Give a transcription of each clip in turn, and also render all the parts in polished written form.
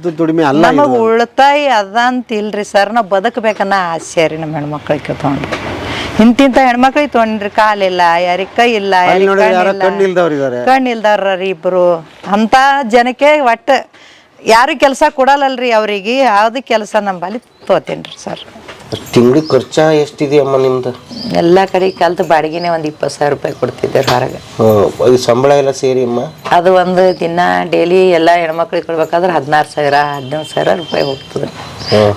ಉಳಿತಾಯದ ದುಡಿಮೆ ಅಲ್ಲ. ನಮಗೆ ಉಳಿತಾಯ ಅದಂತಿಲ್ರಿ ಸರ್, ನಾವು ಬದುಕಬೇಕನ್ನ ಆಸೆ ರೀ ನಮ್ಮ ಹೆಣ್ಮಕ್ಳಿಗೆ ತೊಗೊಂಡು. ಇಂತಿಂತ ಹೆಣ್ಮಕ್ಳಿಗೆ ತೊಗೊಂಡ್ರಿ ಕಾಲಿಲ್ಲ, ಯಾರಿಗೆ ಕೈ ಇಲ್ಲ, ಕಣ್ಣಿಲ್ದವ್ರ ರೀ ಇಬ್ರು. ಅಂತ ಜನಕ್ಕೆ ಒಟ್ಟು ಯಾರು ಕೆಲಸ ಕೊಡಲ್ಲಲ್ರಿ ಅವ್ರಿಗೆ. ಯಾವ್ದು ಕೆಲಸ ನಂಬಲ್ಲಿ ತೋತೇನ್ರಿ ಸರ್. ತಿಂಗಳಿಗೆ ಖರ್ಚ ಎಷ್ಟಿದೆಯಮ್ಮ ನಿಮ್ದು? ಎಲ್ಲ ಕಡೆ ಕಲ್ತು ಬಾಡಿಗೆನೆ ಒಂದು 20,000 ರೂಪಾಯಿ ಕೊಡ್ತಿದ್ದೇವೆ ಹೊರಗೆ. ಸಂಬಳ ಎಲ್ಲ ಸೇರಿ ಅಮ್ಮ? ಅದು ಒಂದು ದಿನ ಡೈಲಿ ಎಲ್ಲ ಹೆಣ್ಮಕ್ಳಿಗೆ ಕೊಡ್ಬೇಕಾದ್ರೆ 16,000 17,000 ರೂಪಾಯಿ ಹೋಗ್ತದೆ.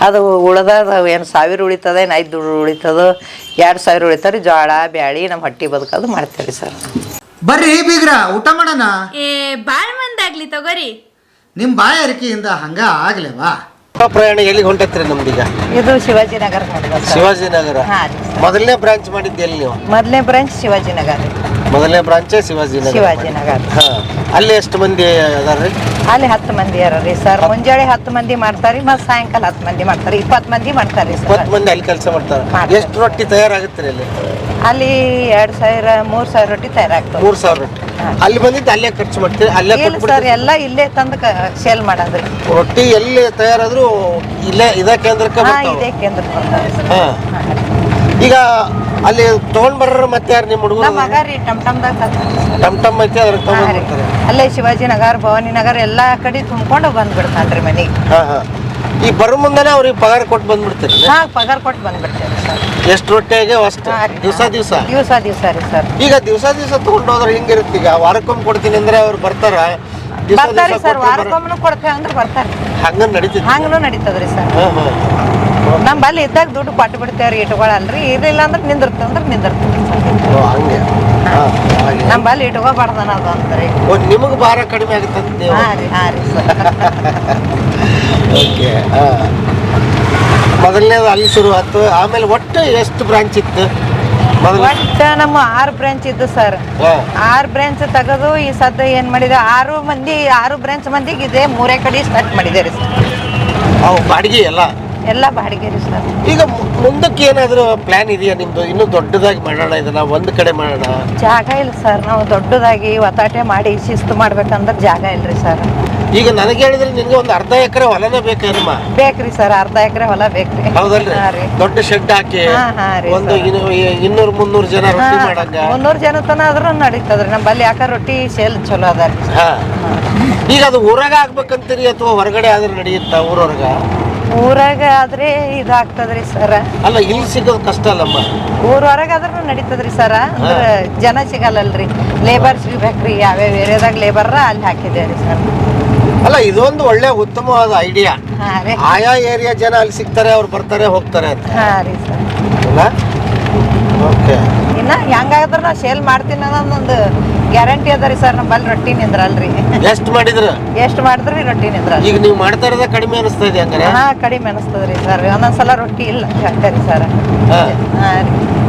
ಅದು ಉಳ್ದ ಏನು 1,000 ಉಳಿತದ, ಏನು 5 ಉಳಿತದ, 2,000 ಉಳಿತಾರೆ. ಜೋಳ ಬ್ಯಾಳಿ ನಮ್ಮ ಹೊಟ್ಟಿ ಬದುಕೋದು ಮಾಡ್ತೇವೆ ಸರ್. ಬರ್ರಿ ಬೀಗ್ರ ಊಟ ಮಾಡೋಣ. ಬಾಳ್ ಮಂದಾಗ್ಲಿ ತಗೋರಿ. ನಿಮ್ ಬಾಯ ಅರಿಕೆಯಿಂದ ಹಂಗ ಆಗ್ಲೇವಾ? ಪ್ರಯಾಣ ಎಲ್ಲಿಗೆ ಹೊಂಟೈತ್ರಿ ನಮ್ದೀಗ? ಇದು ಶಿವಾಜಿನಗರ. ಶಿವಾಜಿನಗರ. ಮೊದಲನೇ ಬ್ರಾಂಚ್ ಮಾಡಿದ್ದೆ ಎಲ್ಲಿ ನೀವು? ಮೊದಲನೇ ಬ್ರಾಂಚ್ ಶಿವಾಜಿನಗರ. ಮೊದಲನೇ ಬ್ರಾಂಚೇ ಶಿವಾಜಿನಗರ. ಅಲ್ಲಿ ಎಷ್ಟು ಮಂದಿ ಅದಾರ್ರಿ? ಅಲ್ಲಿ 10 ಮಂದಿ ಯಾರ್ರಿ ಸರ್. ಮುಂಜಾನೆ 10 ಮಂದಿ ಮಾಡ್ತಾರಿ, ಮತ್ತೆ ಸಾಯಂಕಾಲ 10 ಮಂದಿ ಮಾಡ್ತಾರೆ. 20 ಮಂದಿ ಮಾಡ್ತಾರೆ. 20 ಮಂದಿ ಅಲ್ಲಿ ಕೆಲಸ ಮಾಡ್ತಾರೆ. ಎಷ್ಟು ರೊಟ್ಟಿ ತಯಾರಾಗುತ್ತೆ ಅಲ್ಲಿ? ಅಲ್ಲಿ 2,000 3,000 ರೊಟ್ಟಿ ತಯಾರಾಗ್ತದೆ. 3,000 ರೊಟ್ಟಿ ಅಲ್ಲಿ ಬಂದಿದ್ದು ಅಲ್ಲೇ ಖರ್ಚು ಮಾಡ್ತೀರಿ? ಅಲ್ಲೇ ಸರ್ ಎಲ್ಲ ಇಲ್ಲೇ ತಂದು ಸೇಲ್ ಮಾಡೋದ್ರಿ. ರೊಟ್ಟಿ ಎಲ್ಲಿ ತಯಾರಾದ್ರೂ ಇಲ್ಲೇ ಇದೇ ಕೇಂದ್ರಕ್ಕೆ ಇದೇ ಕೇಂದ್ರಕ್ಕೆ ಬರ್ತಾರೆ. ಈಗ ಅಲ್ಲಿ ತಗೊಂಡ್ ಬರ್ರ ಮತ್ತೆ ಯಾರು ನಿಮ್ಮ ಹುಡುಗರು? ನಮ್ಮ ಮಗ ರೀ ಟಮ್ ಐತಿ ಅದ್ರ ತಗೊಂಡ್ಬರ್ತಾರೆ. ಅಲ್ಲೇ ಶಿವಾಜಿನಗರ ಭವಾನಿ ನಗರ ಎಲ್ಲಾ ಕಡೆ ತುಂಬ್ಕೊಂಡು ಬಂದ್ಬಿಡ್ತಾನ್ರಿ ಮನೆಗೆ. ಈ ಬರೋ ಮುಂದೆನೆ ಅವ್ರಿಗೆ ಪಗಾರ ಕೊಟ್ಟು ಬಂದ್ಬಿಡ್ತೀರಿ? ಪಗಾರ ಕೊಟ್ಟು ಬಂದ್ಬಿಡ್ತೇವೆ ಸರ್. ಎಷ್ಟು ರೊಟ್ಟಿಗೆ ಅಷ್ಟು ದಿವಸ ರೀ ಸರ್. ಈಗ ದಿವಸ ತಗೊಂಡು ಹೋದ್ರೆ ಹಿಂಗಿರುತ್ತೆ? ಈಗ ವಾರಕ್ಕೊಮ್ಮೆ ಕೊಡ್ತೀನಿ ಅಂದ್ರೆ ಅವ್ರು ಬರ್ತಾರ? ಬರ್ತಾರೆ ಸರ್, ವಾರಕ್ಕೊಮ್ಮೆ ಕೊಡ್ತೇವೆ ಅಂದ್ರೆ ಬರ್ತಾರೆ. ಹಂಗನೂ ನಡೀತದ್ರಿ ಸರ್. ನಮ್ ಬಲ್ಲಿ ಇದ್ದಾಗ ದುಡ್ಡು ಕೊಟ್ಟು ಬಿಡ್ತೇವ್ರಿ, ಇಟ್ಕೊಳಲ್ರಿ. ಇರ್ಲಿಲ್ಲ ಅಂದ್ರೆ ನಿಂದಿರ್ತೀವಿ ನಮ್ ಬಲ್ಲಿ ಇಟ್ಕೋಬಾರ್ದನ ಅದು ಅಂದ್ರಿ. ನಿಮಗ್ ಭಾರ ಕಡಿಮೆ ಆಗುತ್ತೆ? ಮೊದಲನೇದು ಅಲ್ಲಿ ಶುರು ಆಯ್ತು. ಆಮೇಲೆ ಒಟ್ಟು ಎಷ್ಟು ಬ್ರಾಂಚ್ ಇತ್ತು? ಒಟ್ಟು ನಮ್ಮ 6 ಬ್ರಾಂಚ್ ಇದ್ದು ಸರ್. 6 ಬ್ರಾಂಚ್ ತೆಗೆದು ಈ ಸದ್ದ ಏನ್ ಮಾಡಿದೆ, 6 ಬ್ರಾಂಚ್ ಮಂದಿಗೆ ಇದೆ 3 ಕಡೆ ಸ್ಟಾರ್ಟ್ ಮಾಡಿದೇರಿ ಸರ್. ಬಾಡಿಗೆ ಎಲ್ಲ ಬಾಡಿಗೆ ರೀ ಸರ್. ಈಗ ಮುಂದಕ್ಕೆ ಏನಾದ್ರು ಪ್ಲಾನ್ ಇದೆಯಾ ನಿಮ್ದು? ಇನ್ನು ದೊಡ್ಡದಾಗಿ ಮಾಡೋಣ, ಇದನ್ನ ಒಂದ್ ಕಡೆ ಮಾಡೋಣ? ಜಾಗ ಇಲ್ಲ ಸರ್. ನಾವು ದೊಡ್ಡದಾಗಿ ಒತ್ತಾಟೆ ಮಾಡಿ ಶಿಸ್ತು ಮಾಡ್ಬೇಕಂದ್ರೆ ಜಾಗ ಇಲ್ರಿ ಸರ್. ಈಗ ನನಗೆ ಹೇಳಿದ್ರೆ ನಿನ್ಗೆ ಒಂದು ಅರ್ಧ ಎಕರೆ ಹೊಲನೇ ಬೇಕೇನಮ್ಮ? ಬೇಕ್ರಿ ಸರ್, ಅರ್ಧ ಎಕರೆ ಹೊಲ ಬೇಕ್ರಿ. ಹೌದಲ್ರಿ? ದೊಡ್ಡ ಶೆಡ್ ಹಾಕಿ ಒಂದು 200-300 ಜನ ರೊಟ್ಟಿ ಮಾಡಂಗ. 300 ಜನ ತನ ಆದ್ರೂ ನಡೀತದ್ರಿ ನಮ್ಮ ಬಲ್ಲಿ. ಯಾಕ ರೊಟ್ಟಿ ಸೇಲ್ ಚಲೋ ಅದ. ಈಗ ಅದು ಊರಾಗ ಆಗ್ಬೇಕಂತೀರಿ ಅಥವಾ ಹೊರಗಡೆ ಆದ್ರೆ ನಡೆಯುತ್ತ? ಊರಾಗ ಆದ್ರೆ ಇದಾಗ್ತದ್ರಿ ಸರ್. ಅಲ್ಲ, ಇಲ್ಲಿ ಸಿಗೋದು ಕಷ್ಟ ಅಲ್ಲಮ್ಮ? ಊರೊರಗ ಆದ್ರೂ ನಡೀತದ್ರಿ ಸರ್. ಅಂದ್ರ ಜನ ಸಿಗಲ್ಲಲ್ರಿ, ಲೇಬರ್ ಸಿಗ್ಬೇಕ್ರಿ. ಯಾವ್ಯಾವ ಏರಿಯಾದಾಗ ಲೇಬರ್ ಅಲ್ಲಿ ಹಾಕಿದೇವ್ರಿ ಸರ್. ಅಲ್ಲ, ಇದೊಂದು ಒಳ್ಳೆ ಉತ್ತಮವಾದ ಐಡಿಯಾ. ಆಯಾ ಏರಿಯಾ ಜನ ಅಲ್ಲಿ ಸಿಗ್ತಾರೆ, ಅವ್ರು ಬರ್ತಾರೆ ಹೋಗ್ತಾರೆ ಅಂತ. ಇನ್ನ ಹೆಂಗಾದ್ರ ನಾ ಸೇಲ್ ಮಾಡ್ತೀನಿ ಅನ್ನೋದೊಂದು ಗ್ಯಾರಂಟಿ ಅದ ರೀ ಸರ್. ನಮ್ಮ ಬಲ್ಲಿ ರೊಟ್ಟಿ ನಿಂದ್ರಲ್ರಿ. ಎಷ್ಟು ಮಾಡಿದ್ರಿ ರೊಟ್ಟಿ ನಿಂದ್ರ. ಈಗ ನೀವು ಮಾಡ್ತಾ ಇರೋದ ಕಡಿಮೆ ಅನಿಸ್ತಾ ಇದೆ ಹಂಗಾರೆ? ಕಡಿಮೆ ಅನಿಸ್ತದ್ರಿ ಸರ್. ಒಂದೊಂದ್ಸಲ ರೊಟ್ಟಿ ಇಲ್ಲ ರೀ ಸರ್.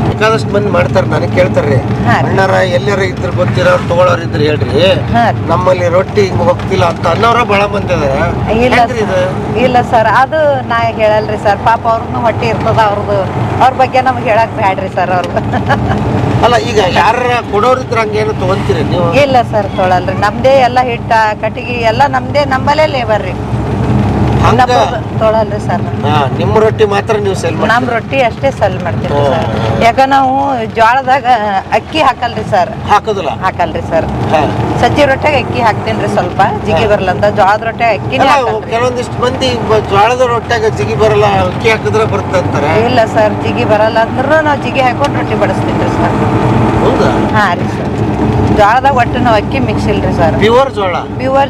ಬೇಕಾದಷ್ಟು ಮಂದಿ ಮಾಡ್ತಾರ, ನನಗೆ ಕೇಳ್ತಾರ್ರಿ, ಅಣ್ಣಾರ ಎಲ್ಲಾರ ಇದ್ರ ಗೊತ್ತಿರೋರು ತಗೊಳ್ಳೋರು ಇದ್ರೆ ಹೇಳ್ರಿ, ನಮ್ಮಲ್ಲಿ ರೊಟ್ಟಿ ಹಿಂಗ್ ಹೋಗ್ತಿಲ್ಲ ಅಂತ ಅನ್ನೋರ ಬಹಳ ಮಂದಿ ಅದಾರ. ಇಲ್ಲ ಸರ್, ಅದು ನಾ ಹೇಳಲ್ರಿ ಸರ್. ಪಾಪ ಅವ್ರದ್ದು ಹೊಟ್ಟಿ ಇರ್ತದ ಅವ್ರದ್ದು. ಅವ್ರ ಬಗ್ಗೆ ನಮ್ಗೆ ಹೇಳಕ್ ಬ್ಯಾಡ್ರಿ ಸರ್ ಅವ್ರು. ಅಲ್ಲ, ಈಗ ಯಾರ ಕೊಡೋರಿದ್ರ ಹಂಗೇನು ತಗೊಂತೀರಿ ನೀವು? ಇಲ್ಲ ಸರ್, ತೊಳಲ್ರಿ. ನಮ್ದೇ ಎಲ್ಲ ಹಿಟ್ಟ ಕಟ್ಟಿಗೆ ಎಲ್ಲ ನಮ್ದೇ, ನಂಬಲ್ಲೇ ಲೇಬರ್ ರೀ. ತೊಳಲ್ರಿ ಸರ್. ನಿಮ್ಮ ರೊಟ್ಟಿ ಮಾತ್ರ ನೀವು ಸೆಲ್ ಮಾಡಿ? ನಮ್ ರೊಟ್ಟಿ ಅಷ್ಟೇ ಸೆಲ್ ಮಾಡ್ತೀವಿ ಸರ್. ಯಾಕ ನಾವು ಜೋಳದಾಗ ಅಕ್ಕಿ ಹಾಕಲ್ರಿ ಸರ್. ಹಾಕಲ್ರಿ ಸರ್. ಸಜ್ಜಿ ರೊಟ್ಟಿಗೆ ಅಕ್ಕಿ ಹಾಕ್ತೇನ್ರಿ ಸ್ವಲ್ಪ, ಜಿಗಿ ಬರಲ್ಲ ಅಂತ. ಜೋಳದ ರೊಟ್ಟೆ ಅಕ್ಕಿನೇ ಹಾಕಲ್ರಿ. ಕೆಲವೊಂದಿಷ್ಟು ಮಂದಿ ಜೋಳದ ರೊಟ್ಟಾಗ ಜಿಗಿ ಬರಲ್ಲ, ಅಕ್ಕಿ ಹಾಕಿದ್ರೆ ಬರ್ತಂತಾರೆ. ಇಲ್ಲ ಸರ್, ಜಿಗಿ ಬರಲ್ಲ ಅಂದ್ರೂ ನಾವು ಜಿಗಿ ಹಾಕೊಂಡು ರೊಟ್ಟಿ ಬಡಿಸ್ತೀನ್ರಿ ಸರ್. ರೀ ಸರ್. ಜೋಳದಾಗ ಒಟ್ಟು ನಾವು ಅಕ್ಕಿ ಮಿಕ್ಸ್ ಇಲ್ರಿ ಸರ್. ಪ್ಯೂರ್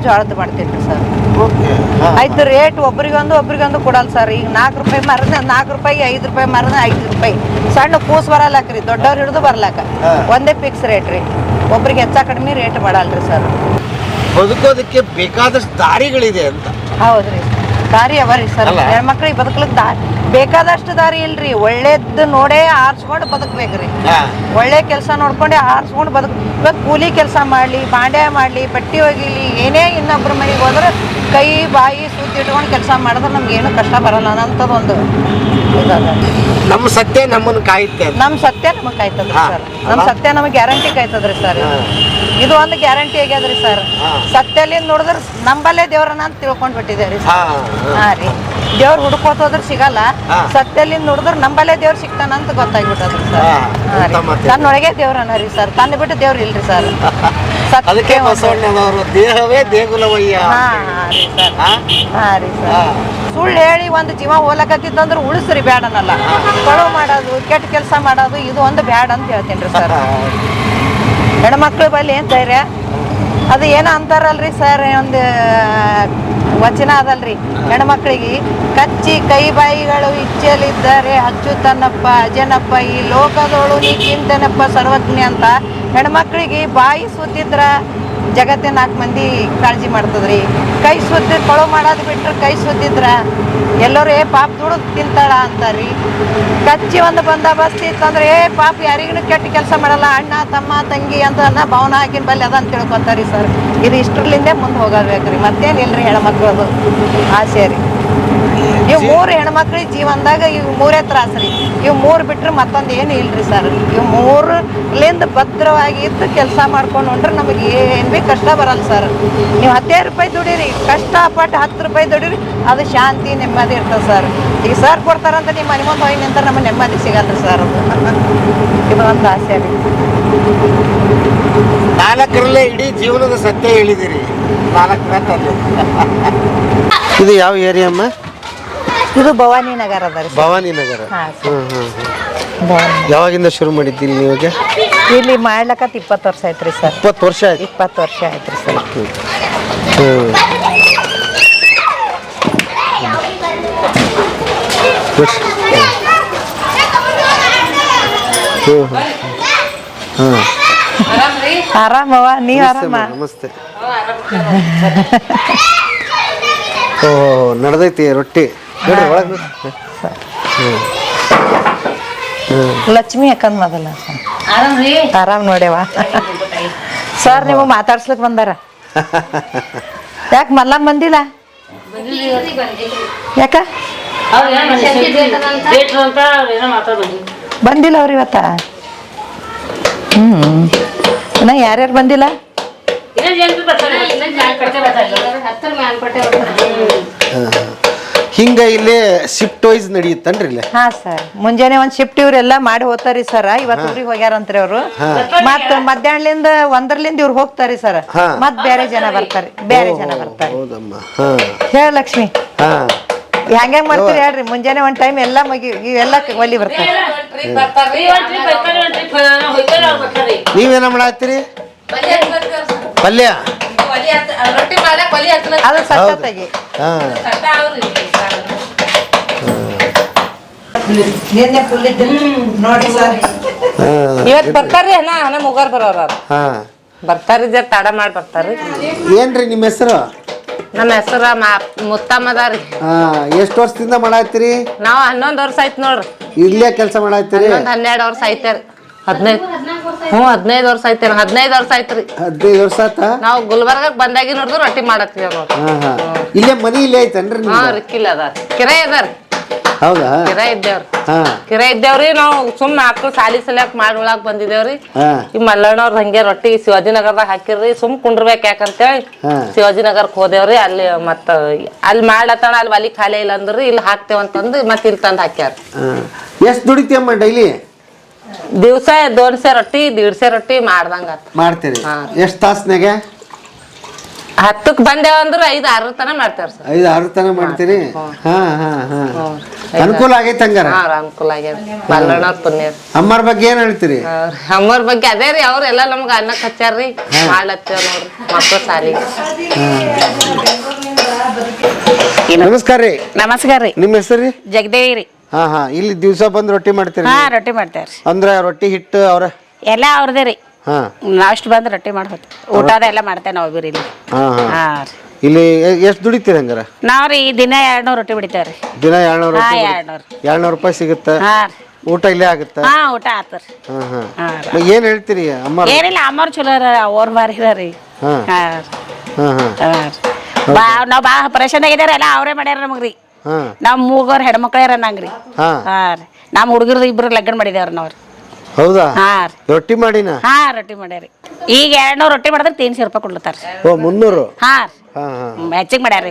ಜೋಳದ ಮಾಡ್ತೀನ್ರಿ ಸರ್. ಆಯ್ತು, ರೇಟ್ ಒಬ್ರಿಗೊಂದು ಕೊಡಲ್ಲ ಸರ್. ಈಗ 4 ರೂಪಾಯಿ ಮರದ 4 ರೂಪಾಯಿ, 5 ರೂಪಾಯಿ ಮರದ 5 ರೂಪಾಯಿ. ಸಣ್ಣ ಕೂಸ್ ಬರಲ್ಲಾಕ್ರಿ, ದೊಡ್ಡವ್ರು ಹಿಡಿದು ಬರ್ಲಾಕ ಒಂದೇ ಫಿಕ್ಸ್ ರೇಟ್ ರೀ. ಒಬ್ರಿಗೆ ಹೆಚ್ಚ ಕಡಿಮೆ ರೇಟ್ ಮಾಡಲ್ರಿ ಸರ್. ಬದುಕೋದಕ್ಕೆ ಬೇಕಾದಷ್ಟು ದಾರಿಗಳಿದೆ ಅಂತ. ಹೌದ್ರಿ, ದಾರಿ ಅವರಿ ಸರ್. ಹೆಣ್ಮಕ್ಳಿಗೆ ಬದುಕಲಿಕ್ಕೆ ಬೇಕಾದಷ್ಟು ದಾರಿ ಇಲ್ರಿ. ಒಳ್ಳೇದ್ ನೋಡೇ ಆರಿಸ್ಕೊಂಡು ಬದುಕ್ಬೇಕ್ರಿ. ಒಳ್ಳೆ ಕೆಲಸ ನೋಡ್ಕೊಂಡೆ ಆರಿಸ್ಕೊಂಡು ಇವಾಗ ಕೂಲಿ ಕೆಲಸ ಮಾಡ್ಲಿ, ಬಾಂಡೆ ಮಾಡ್ಲಿ, ಬಟ್ಟೆ ಒಗಿಲಿ, ಏನೇ ಇನ್ನೊಬ್ರ ಮನೆಗೆ ಹೋದ್ರೆ ಕೈ ಬಾಯಿ ಸುದ್ದಿ ಇಟ್ಕೊಂಡು ಕೆಲಸ ಮಾಡಿದ್ರೆ ನಮ್ಗೆ ಏನು ಕಷ್ಟ ಬರಲ್ಲ ಅನ್ನೋಂಥದ್ದೊಂದು ಇದಾಗ ನಮ್ಮ ಸತ್ಯ ನಮ್ಮನ್ನು ಕಾಯುತ್ತೆ. ನಮ್ಮ ಸತ್ಯ ನಮಗೆ ಕಾಯ್ತದ್ರಿ ಸರ್. ನಮ್ಮ ಸತ್ಯ ನಮಗೆ ಗ್ಯಾರಂಟಿ ಕಾಯ್ತದ್ರಿ ಸರ್. ಇದು ಒಂದು ಗ್ಯಾರಂಟಿ ಆಗ್ಯದ್ರಿ ಸರ್. ಸತ್ಯಲಿಂದ ನೋಡಿದ್ರೆ ನಂಬಲ್ಲೇ ದೇವ್ರನ್ನ ಅಂತ ತಿಳ್ಕೊಂಡ್ ಬಿಟ್ಟಿದ್ದೇವ್ರಿ ಸರ್. ಹಾ ರೀ, ದೇವ್ರು ಹುಡ್ಕೋತೋದ್ರ ಸಿಗಲ್ಲ, ಸತ್ಯಲಿಂದ ನೋಡಿದ್ರೆ ನಂಬಲ್ಲೇ ದೇವ್ರು ಸಿಗ್ತಾನ ಅಂತ ಗೊತ್ತಾಗ್ಬಿಟ್ಟದ್ರಿ ಸರ್. ತನ್ನೊಳಗೆ ದೇವ್ರನ್ನ ರೀ ಸರ್, ತನ್ನ ಬಿಟ್ಟು ದೇವ್ರು ಇಲ್ರಿ ಸರ್. ಅದಕ್ಕೆ ಬಸವಣ್ಣನವರು ದೇಹವೇ ದೇಗುಲವಯ್ಯ. ಹಾ ರೀ ಸರ್. ಸುಳ್ಳು ಹೇಳಿ ಒಂದು ಜೀವ ಹೋಲಕತ್ತಿತ್ತಂದ್ರೆ ಉಳಿಸ್ರಿ ಬ್ಯಾಡನಲ್ಲ. ಕೊಳವು ಮಾಡೋದು, ಕೆಟ್ಟ ಕೆಲಸ ಮಾಡೋದು ಇದು ಒಂದು ಬ್ಯಾಡ ಅಂತ ಹೇಳ್ತೀನಿ ರೀ ಸರ್. ಹೆಣ್ಮಕ್ಳ ಬಳಿ ಏನ್ ಧೈರ್ಯ ಅದು ಏನೋ ಅಂತಾರಲ್ರಿ ಸರ್, ಒಂದು ವಚನ ಅದಲ್ರಿ, ಹೆಣ್ಮಕ್ಳಿಗೆ ಕಚ್ಚಿ ಕೈ ಬಾಯಿಗಳು ಇಚ್ಛೆಯಲ್ಲಿದ್ದಾರೆ ಹಚ್ಚುತ್ತಾನಪ್ಪ ಅಜನಪ್ಪ ಈ ಲೋಕದೋಳು ನೀ ಚಿಂತನಪ್ಪ ಸರ್ವಜ್ಞ ಅಂತ. ಹೆಣ್ಮಕ್ಳಿಗೆ ಬಾಯಿ ಸುದ್ದಿದ್ರ ಜಗತ್ತಿನ 4 ಮಂದಿ ಕಾಳಜಿ ಮಾಡ್ತದ್ರಿ. ಕೈ ಸುದ್ದಿ ಕೊಳವು ಮಾಡೋದು ಬಿಟ್ರೆ ಕೈ ಸುದ್ದಿದ್ರ ಎಲ್ಲರೂ ಪಾಪ ದುಡಿದು ತಿಂತಾಳ ಅಂತಾರ್ರಿ. ಕಚ್ಚಿ ಒಂದು ಬಂದೋಬಸ್ತ್ ಇತ್ತಂದ್ರೆ ಪಾಪ ಯಾರಿಗೂ ಕೆಟ್ಟ ಕೆಲಸ ಮಾಡಲ್ಲ, ಅಣ್ಣ ತಮ್ಮ ತಂಗಿ ಅಂತ ಭಾವನ ಹಾಕಿನ ಬಲ್ಲಿ ಅದ ಅಂತ ತಿಳ್ಕೊತಾರಿ ಸರ್. ಇದು ಇಷ್ಟರ್ಲಿಂದೇ ಮುಂದೆ ಹೋಗಬೇಕ್ರಿ, ಮತ್ತೇನಿಲ್ರಿ ಹೆಣ್ಮಕ್ಳದು ಆಸೆ ರೀ. ಇವು 3 ಹೆಣ್ಮಕ್ಳಿಗೆ ಜೀವನದಾಗ ಇವು 3 ತ್ರಾಸ್ರಿ. ಇವು 3 ಬಿಟ್ರೆ ಮತ್ತೊಂದು ಏನು ಇಲ್ರಿ ಸರ್. ಇವು 3ಲಿಂದ ಭದ್ರವಾಗಿ ಇದ್ದು ಕೆಲಸ ಮಾಡ್ಕೊಂಡು ಹೊಂಟ್ರೆ ನಮಗೆ ಏನು ಭೀ ಕಷ್ಟ ಬರಲ್ಲ ಸರ್. ನೀವು 15 ರೂಪಾಯಿ ದುಡೀರಿ, ಕಷ್ಟಪಟ್ಟು 10 ರೂಪಾಯಿ ದುಡೀರಿ, ಅದು ಶಾಂತಿ ನೆಮ್ಮದಿ ಇರ್ತದೆ ಸರ್. ಈಗ ಸರ್ ಕೊಡ್ತಾರಂತ ನಿಮ್ಮ ಮನೆ ಮುಂದೆ ಹೋಗಿ ನಿಂತಾರೆ ನಮಗೆ ನೆಮ್ಮದಿ ಸಿಗಲ್ಲ ಸರ್. ಇದು ಒಂದು ಆಸೆ ರೀ. 4ರಲ್ಲೇ ಇಡೀ ಜೀವನದ ಸತ್ಯ ಹೇಳಿದಿರಿ. 4 ಇದು ಯಾವ ಏರಿಯಾ ಅಮ್ಮ? ಇದು ಭವಾನಿ ನಗರ ಅದ ರೀ. ಭವಾನಿ ನಗರ. ಯಾವಾಗಿಂದ ಶುರು ಮಾಡಿದ್ದೀರಿ ನೀವು? ಇಲ್ಲಿ ಮಾಡ್ಲಕತ್ 20 ವರ್ಷ ಆಯ್ತ್ರಿ ಸರ್. 20 ವರ್ಷ ಆಯ್ತು. 20 ವರ್ಷ ಆಯ್ತ್ರಿ ಸರ್. ಆರಾಮವ, ನೀವ್ ಆರಾಮ? ನಮಸ್ತೆ. ಓ ನಡೆದೈತಿ ರೊಟ್ಟಿ. ಲಕ್ಷ್ಮಿ ಅಕ್ಕಂದ್ ಮೊದಲ ಆರಾಮ್ ನೋಡ್ಯವ ಸರ್. ನೀವು ಮಾತಾಡ್ಸ್ಲಿಕ್ ಬಂದಾರ? ಯಾಕೆ ಮಲ್ಲಮ್ಮ ಬಂದಿಲ್ಲ? ಯಾಕ ಬಂದಿಲ್ಲ ಅವ್ರ ಇವತ್ತ? ಇನ್ನ ಯಾರ್ಯಾರು ಬಂದಿಲ್ಲ? ಹಿಂಗ ಇಲ್ಲಿ ಶಿಫ್ಟ್ ವೈಸ್ ನಡೆಯುತ್ತನ್ರಿ ಇಲ್ಲಿ? ಹಾ ಸರ್, ಮುಂಜಾನೆ ಒಂದ್ ಶಿಫ್ಟ್ ಇವ್ರೆಲ್ಲ ಮಾಡಿ ಹೋಗ್ತಾರಿ ಸರ್. ಇವತ್ತು ಊರಿಗೆ ಹೋಗ್ಯಾರಂತ್ರಿ ಅವ್ರು. ಮತ್ ಮಧ್ಯಾಹ್ನಲಿಂದ 1ರಿಂದ ಇವ್ರು ಹೋಗ್ತಾರಿ ಸರ್. ಮತ್ ಬೇರೆ ಜನ ಬರ್ತಾರೆ, ಬೇರೆ ಜನ ಬರ್ತಾರೆ. ಹೇಳ ಲಕ್ಷ್ಮಿ, ಹೆಂಗ ಮಾಡ್ತೀರಿ ಹೇಳ್ರಿ? ಮುಂಜಾನೆ ಒಂದ್ ಟೈಮ್ ಎಲ್ಲ ಇವೆಲ್ಲ ಒಲಿ ಬರ್ತಾರೆ. ನೀವೇನ ಮಾಡತ್ತೀರಿ? ಪಲ್ಯ ಅದು ಸತ್ತಗಿ ನೋಡಿ ಸರ್. ಇವತ್ತು ಬರ್ತಾರ್ರಿ ಅಣ್ಣ ಮುಗಾರ್ ಬರೋರ ಬರ್ತಾರ್ರಿ, ಜರ ತಡ ಮಾಡಿ ಬರ್ತಾರ್ರಿ. ಏನ್ರಿ ನಿಮ್ಮ ಹೆಸರು? ನಮ್ಮ ಹೆಸರ ಮುತ್ತಮ್ಮದಾರಿ. ಎಷ್ಟು ವರ್ಷದಿಂದ ಮಾಡತ್ತೀರಿ? ನಾವು 11 ವರ್ಷ ಆಯ್ತು ನೋಡ್ರಿ. ಇಲ್ಲೇ ಕೆಲಸ ಮಾಡತ್ತೀರಿ? 12 ವರ್ಷ ಆಯ್ತಾರಿ. 15 15 ವರ್ಷ ಐತೇನ? 15 ವರ್ಷ ಆಯ್ತ್ರಿ. 15 ವರ್ಷ ಆತ. ನಾವು ಗುಲ್ಬರ್ಗಕ್ ಬಂದಾಗಿ ನೋಡಿದ್ರು ರೊಟ್ಟಿ ಮಾಡತ್ತೀವಿ ನೋಡ್ರಿ. ಇಲ್ಲೇ ಮನಿ ಇಲ್ಲೇ ಐತನ್ರಿ? ಹಾ ರಿಕ್ಕಿಲ್ಲ ಅದಾರ, ಕಿರಾಯ ಅದಾರ. ಹೌದಾ? ಕಿರಾಯ ಇದ್ದೇವ್ರಿ. ಕಿರಾಯ ಇದ್ದೇವ್ರಿ. ನಾವು ಸುಮ್ ಮಕ್ಳು ಸಾಲಿ ಸಲಿಯಾಕ್ ಮಾಡಿ ಉಳಾಕ್ ಬಂದಿದ್ದೇವ್ರಿ. ಈ ಮಲ್ಲಣ್ಣವ್ರ ಹಂಗೆ ರೊಟ್ಟಿ ಶಿವಾಜಿನಗರದಾಗ ಹಾಕಿರ್ರಿ, ಸುಮ್ ಕುಂಡ್ರಬೇಕು ಯಾಕಂತೇಳಿ ಶಿವಾಜಿನಗರ್ಕ್ ಹೋದೇವ್ರಿ. ಅಲ್ಲಿ ಮತ್ತ ಅಲ್ಲಿ ಮಾಡ್ಲತ್ತಣ, ಅಲ್ಲಿ ಒಲಿ ಖಾಲಿ ಇಲ್ಲ ಅಂದ್ರಿ ಇಲ್ಲಿ ಹಾಕ್ತೇವಂತಂದು ಮತ್ತೆ ಇಲ್ಲಿ ತಂದು ಹಾಕ್ಯಾರ. ಎಷ್ಟ್ ದುಡಿತೀಯಮ್ಮ ಡೈಲಿ? ದಿವಸ 200 ರೊಟ್ಟಿ 150 ರೊಟ್ಟಿ ಮಾಡ್ದಂಗ ಮಾಡ್ತೀರಿ? ಎಷ್ಟ್ ತಾಸ್ನಾಗೆ? 10ಕ್ಕೆ ಬಂದೇವ ಅಂದ್ರ 5-6 ತನ ಮಾಡ್ತೇವ್ರಿ ಸರ್. 5-6 ತನ ಮಾಡ್ತೀರಿ? ಅನುಕೂಲ ಆಗೈತೆ ಹಂಗಾರ? ಅನುಕೂಲ ಆಗ್ಯಾರ. ಮಲ್ಲಣ್ಣ ಪುಣ್ಯ. ಅಮ್ಮರ ಬಗ್ಗೆ ಏನ್ ಹೇಳ್ತೀರಿ? ಅಮ್ಮರ ಬಗ್ಗೆ ಅದೇ ರೀ, ಅವ್ರೆಲ್ಲ ನಮ್ಗ ಅನ್ನಕ್ ಹಚ್ಚಾರ್ರಿ, ಮಾಡ್ಲತ್ತೇವ್ ನೋಡ್ರಿ ಮಕ್ಳು ಸಾಲಿಗೆ. ನಮಸ್ಕಾರ ರೀ. ನಮಸ್ಕಾರ ರೀ. ನಿಮ್ಮ ಹೆಸರು ರೀ? ಜಗದೇವಿ ರೀ. ಇಲ್ಲಿ ದಿವಸ ಬಂದ್ ರೊಟ್ಟಿ ಮಾಡ್ತೀರಿ? ರೊಟ್ಟಿ ಮಾಡ್ತೇವ್ರಿ. ಅಂದ್ರ ರೊಟ್ಟಿ ಹಿಟ್ಟು ಅವ್ರ ಎಲ್ಲ ಅವ್ರದೇ ರೀ. ನಾಷ್ಟು ಬಂದ್ ರೊಟ್ಟಿ ಮಾಡ್ಬೋದು, ಊಟದ ಎಲ್ಲ ಮಾಡ್ತೇವೆ ನಾವು ಬಿರಿ ಇಲ್ಲಿ. ಇಲ್ಲಿ ಎಷ್ಟು ದುಡಿತೀರಿ ಹಂಗಾರ? ನಾವ್ರಿ ದಿನ 200 ರೊಟ್ಟಿ ಬಿಡ್ತೇವ್ರಿ. ದಿನ 200 ರೂಪಾಯಿ ಸಿಗುತ್ತೆ. ಊಟ ಇಲ್ಲೇ ಆಗುತ್ತೆ? ಊಟ ಆತರಿ. ಏನ್ ಹೇಳ್ತೀರಿ ಅಮ್ಮ? ಏನಿಲ್ಲ, ಅಮ್ಮವ್ರು ಚಲೋ ಅವ್ರ ಬಾರಿ ರೀ. ನಾವ್ ಬಾ ಪರೇಶಾನ್ ಆಗಿದಾರ ಎಲ್ಲ ಅವರೇ ಮಾಡ್ಯಾರ ನಮಗ್ರಿ. ನಮ್ ಮೂಗರ್ ಹೆಣ್ಮಕ್ಳಾರ ನಂಗ್ರಿ. ಹಾ ರೀ ನಮ್ ಹುಡುಗರ್ದು ಇಬ್ರು ಲಗ್ನ ಮಾಡಿದೇವ್ರ ನಾವ್ರಿ. ಹೌದಾ? ಹಾ ರೀ ರೊಟ್ಟಿ ಮಾಡಿನ? ಹಾ ರೊಟ್ಟಿ ಮಾಡ್ಯಾರಿ. ಈಗ 200 ರೊಟ್ಟಿ ಮಾಡಿದ್ರೆ 300 ರೂಪಾಯಿ ಕೊಡ್ಲತ್ತಾರ. ಓ 300? ಹಾ ಹೆಚ್ಚಿಗೆ ಮಾಡ್ಯಾರ.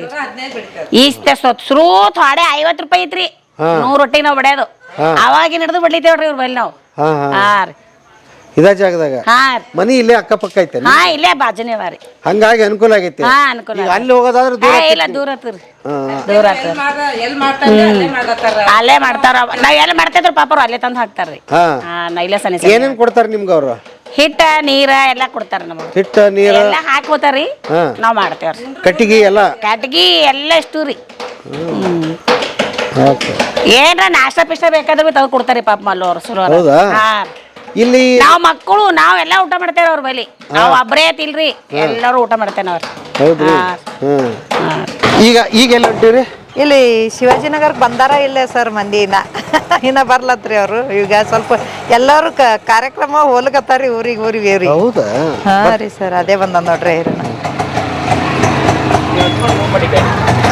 ಈಸ್ತೆ ಸೊತ್ಸ್ರು ಥೋಡೆ 50 ರೂಪಾಯಿ ಐತ್ರಿ 100 ರೊಟ್ಟಿಗೆ ನಾವ್ ಬಡ್ಯಾದು. ಅವಾಗಿನ ಹಿಡಿದು ಬಡ್ಲಿತೇವ್ರಿ ಇವ್ರ ಬಲ್ಲಿ ನಾವು. ಹಾ ರೀ ಇದ ಜಾಗದಾಗ ಮನಿ ಇಲ್ಲೇ ಅಕ್ಕಪಕ್ಕ ಐತೆ? ಹಾ ಇಲ್ಲೇ ಬಾಜುನೇ ಅದಾರಿ. ಹಂಗಾಗಿ ಅನುಕೂಲ ಆಗೈತಿ. ಹಾ ಅನುಕೂಲ. ಅಲ್ಲಿ ಹೋಗೋದಾದ್ರೆ ಇಲ್ಲ ದೂರ ಆತ್ರಿ. ದೂರ ಆತ್ರಿ. ಅಲ್ಲೇ ಮಾಡ್ತಾರ. ನಾವ್ ಎಲ್ಲಿ ಮಾಡ್ತಿದ್ರು ಪಾಪ ಅವ್ರು ಅಲ್ಲೇ ತಂದು ಹಾಕ್ತಾರ್ರಿ. ನಾ ಇಲ್ಲೇ ಸನಿ. ಏನೇನ್ ಕೊಡ್ತಾರ ನಿಮ್ಗ ಅವ್ರು? ಹಿಟ್ಟ ನೀರ ಎಲ್ಲ ಕೊಡ್ತಾರ ನಮಗ. ಹಿಟ್ಟ ನೀರ ಎಲ್ಲ ಹಾಕೋತಾರಿ. ನಾವ್ ಮಾಡ್ತೇವ್ರಿ. ಕಟ್ಟಿಗೆ ಎಲ್ಲ? ಕಟ್ಟಿಗೆ ಎಲ್ಲ ಇಷ್ಟು ರೀ. ಏನ್ರ ನಾಷ್ಟ ಪಿಷ್ಟ ಬೇಕಾದ್ರೆ ತಂದು ಕೊಡ್ತಾರಿ ಪಾಪ ಮಲ್ಲೋರು ಸುರು. ಹಾ ಇಲ್ಲಿ ನಾವ್ ಮಕ್ಕಳು ನಾವೆಲ್ಲ ಊಟ ಮಾಡ್ತೇವ್ರಿ ಅವ್ರ ಬಲಿ. ನಾವ್ ಒಬ್ರೇ ತಿಲ್ರಿ ಎಲ್ಲರೂ ಊಟ ಮಾಡ್ತೇನೆ ಅವ್ರ. ಹೌದ್ರಿ. ಈಗ ಎಲ್ಲ ಹೊಂಟಿರಿ? ಇಲ್ಲಿ ಶಿವಾಜಿನಗರ್ಗೆ ಬಂದಾರ ಇಲ್ಲೇ ಸರ್ ಮಂದಿ ಇನ್ನ ಬರ್ಲತ್ರಿ ಅವರು. ಈಗ ಸ್ವಲ್ಪ ಎಲ್ಲರೂ ಕಾರ್ಯಕ್ರಮ ಹೋಲ್ಕತ್ತಾರಿ ಊರಿಗೆ. ಹೌದಾ? ಹಾ ರೀ ಸರ್ ಅದೇ ಬಂದ ನೋಡ್ರಿ.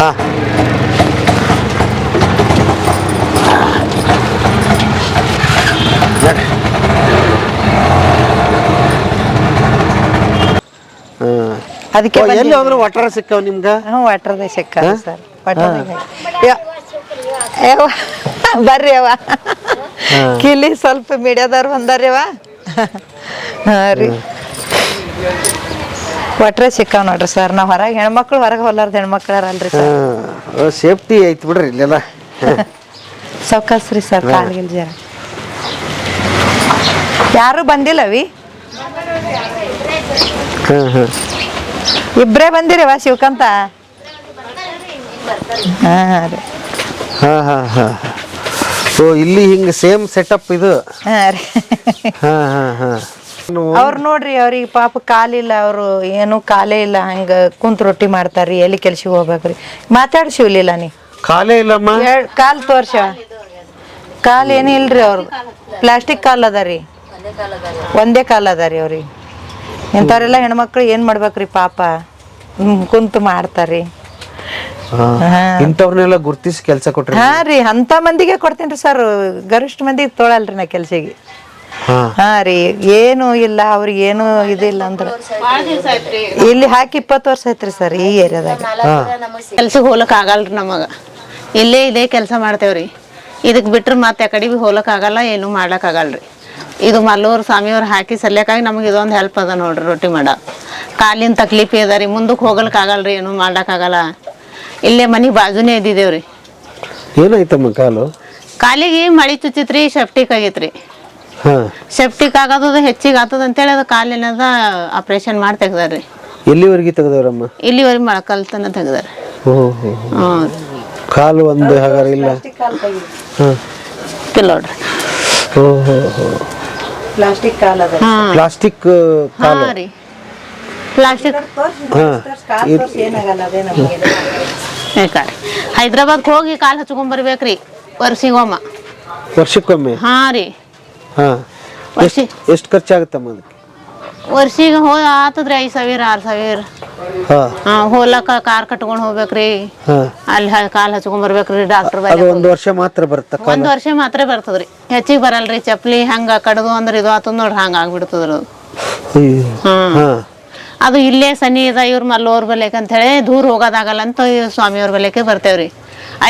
ಹಾ ಅದಕ್ಕೆ ಎಲ್ಲಿ ಹೋದ್ರು ವಾಟರ್ ಸಿಕ್ಕಾವ ನಿಮ್ಗ? ವಾಟರ್ದೇ ಸಿಕ್ಕಾವ ಸರ್. ಬರ್ರಿ ಅವ ಕಿಲಿ ಸ್ವಲ್ಪ ಮೀಡಿಯಾದವ್ರು ಬಂದಾರಿ ಅವ. ಹಾ ರೀ ವಾಟ್ರೆ ಸಿಕ್ಕಾವ ನೋಡ್ರಿ ಸರ್. ನಾವ್ ಹೊರಗೆ ಹೆಣ್ಮಕ್ಳು ಹೊರಗೆ ಹೊಲಾರ್ದ ಹೆಣ್ಮಕ್ಳಾರಲ್ರಿ ಸರ್. ಸೇಫ್ಟಿ ಐತಿ ಬಿಡ್ರಿ ಇಲ್ಲೆಲ್ಲ. ಸೌಕಾಸ್ರಿ ಸರ್ ಕಾಲ್ಗಿಲ್ ಜರ. ಯಾರು ಬಂದಿಲ್ಲವಿ? ಇಬ್ರೇ ಬಂದಿರವ ಶಿವಕಾಂತ? ಓ ಇಲ್ಲಿ ಹಿಂಗ ಸೇಮ್ ಸೆಟಪ್ ಇದು. ಅವ್ರು ನೋಡ್ರಿ ಅವ್ರಿಗೆ ಪಾಪ ಕಾಲಿಲ್ಲ. ಅವ್ರು ಏನು ಕಾಲೇ ಇಲ್ಲ. ಹಂಗ ಕುಂತ್ ರೊಟ್ಟಿ ಮಾಡ್ತಾರ್ರಿ. ಎಲ್ಲಿ ಕೆಲ್ಸಿಗೆ ಹೋಗ್ಬೇಕ್ರಿ. ಮಾತಾಡ್ಸಿವ್ಲಿಲ್ಲ ನೀ? ಕಾಲೇ ಇಲ್ಲಮ್ಮ. ಕಾಲ್ ತೋರ್ಸ. ಕಾಲ್ ಏನು ಇಲ್ರಿ ಅವ್ರು. ಪ್ಲಾಸ್ಟಿಕ್ ಕಾಲ್ ಅದಾರಿ. ಒಂದೇ ಕಾಲ್ ಅದಾರಿ ಅವ್ರಿಗೆ. ಇಂಥವ್ರೆಲ್ಲ ಹೆಣ್ಮಕ್ಳು ಏನ್ ಮಾಡ್ಬೇಕ್ರಿ ಪಾಪ. ಕುಂತು ಮಾಡ್ತಾರ್ರಿ. ಇಂಥವ್ರನ್ನೆಲ್ಲ ಗುರ್ತಿಸಿ ಕೆಲಸ ಕೊಟ್ರಿ? ಹಾ ರೀ ಅಂತ ಮಂದಿಗೆ ಕೊಡ್ತೇನ್ರಿ ಸರ್. ಗರಿಷ್ಠ ಮಂದಿಗೆ ತೊಳಲ್ರಿ ನಾ ಕೆಲ್ಸಿಗೆ. ಹಾ ರೀ ಏನು ಇಲ್ಲ ಅವ್ರಿಗೆ ಏನು ಇದಿಲ್ಲ ಅಂದ್ರ ಇಲ್ಲಿ ಹಾಕಿ 20 ವರ್ಷ ಐತ್ರಿ ಸರ್ ಈ ಏರಿಯಾದಾಗ. ಕೆಲ್ಸಕ್ಕೆ ಹೋಲಕ್ ಆಗಲ್ರಿ ನಮಗ. ಇದೇ ಕೆಲಸ ಮಾಡ್ತೇವ್ರಿ. ಇದಕ್ ಬಿಟ್ರೆ ಮತ್ತೆ ಕಡೆ ಬಿ ಹೋಲಕ್ ಆಗಲ್ಲ, ಏನು ಮಾಡ್ಲಕ್ ಆಗಲ್ರಿ. ಇದು ಮಲ್ಲೂರು ಸ್ವಾಮಿಯವ್ರು ಹಾಕಿ ಸಲ್ಯಕ್ಕಾಗಿ ನಮ್ಗೆ ಇದೊಂದು ಹೆಲ್ಪ್ ಅದ ನೋಡ್ರಿ. ರೊಟ್ಟಿ ಮಾಡ ಕಾಲಿನ ತಕ್ಲೀಫ್ ಅದ ರೀ. ಮುಂದಕ್ಕೆ ಹೋಗ್ಲಿಕ್ಕೆ ಆಗಲ್ರಿ, ಏನು ಮಾಡ್ಲಕ್ಕಾಗಲ್ಲ. ಇಲ್ಲೇ ಮನೆ ಬಾಜುನೇ ಇದ್ದಿದ್ದೇವ್ರಿ. ಏನಾಯ್ತಮ್ಮ ಕಾಲು? ಕಾಲಿಗೆ ಮಳಿ ಚುಚ್ಚಿತ್ರಿ, ಸೆಪ್ಟಿಕ್ ಆಗೈತ್ರಿ. ಸೆಪ್ಟಿಕ್ ಆಗೋದು ಹೆಚ್ಚಿಗೆ ಆಗ್ತದ ಅಂತೇಳಿ ಅದು ಕಾಲಿನದ ಆಪರೇಷನ್ ಮಾಡಿ ತೆಗ್ದಾರ್ರಿ. ಎಲ್ಲಿವರೆಗೆ ತೆಗ್ದವ್ರಮ್ಮ? ಇಲ್ಲಿವರೆಗೆ ಮೊಳಕಾಲ್ ತನ ತೆಗ್ದಾರ. ಕಾಲು ಒಂದು ಹಾಗಾರ ಇಲ್ಲ ನೋಡ್ರಿ. ಪ್ಲಾಸ್ಟಿಕ್ ಕಾಲ್ ಅದ. ಪ್ಲಾಸ್ಟಿಕ್ ಕಾಲು ರೀ. ಪ್ಲಾಸ್ಟಿಕ್ ಹೈದ್ರಾಬಾದ್ ಹೋಗಿ ಕಾಲ್ ಹಚ್ಕೊಂಡ್ ಬರ್ಬೇಕ್ರಿ ವರ್ಷಕ್ಕೊಮ್ಮೆ. ಹಾ ರೀ. ಎಷ್ಟು ಖರ್ಚಾಗತ್ತಮ್ಮ ಅದಕ್ಕೆ? ವರ್ಷಿಗೆ ಆತದ್ರಿ 5,000 6,000. ಹೋಲಕ್ಕ ಕಾರ್ ಕಟ್ಕೊಂಡ್ ಹೋಗ್ಬೇಕ್ರಿ. ಅಲ್ಲಿ ಕಾಲ್ ಹಚ್ಕೊಂಡ್ ಬರ್ಬೇಕ್ರಿ. ಡಾಕ್ಟರ್ ಒಂದು ವರ್ಷ ಮಾತ್ರ ಬರುತ್ತೆ? 1 ವರ್ಷ ಮಾತ್ರ ಬರ್ತದ್ರಿ, ಹೆಚ್ಚಿಗೆ ಬರಲ್ರಿ. ಚಪ್ಲಿ ಹಂಗ ಕಡ್ದು ಅಂದ್ರೆ ಇದು ಆತದ ನೋಡ್ರಿ, ಹಂಗ ಆಗ್ಬಿಡ್ತದ್ರ ಅದು. ಅದು ಇಲ್ಲೇ ಸನಿ ಇದ ಇವ್ರ ಮಲ್ಲೋರ್ ಬಲ್ಯಕ್ ಅಂತ ಹೇಳಿ ದೂರ ಹೋಗೋದಾಗಲ್ಲ ಅಂತ ಸ್ವಾಮಿಯವ್ರ ಬಲ್ಯಕ್ಕೆ ಬರ್ತೇವ್ರಿ.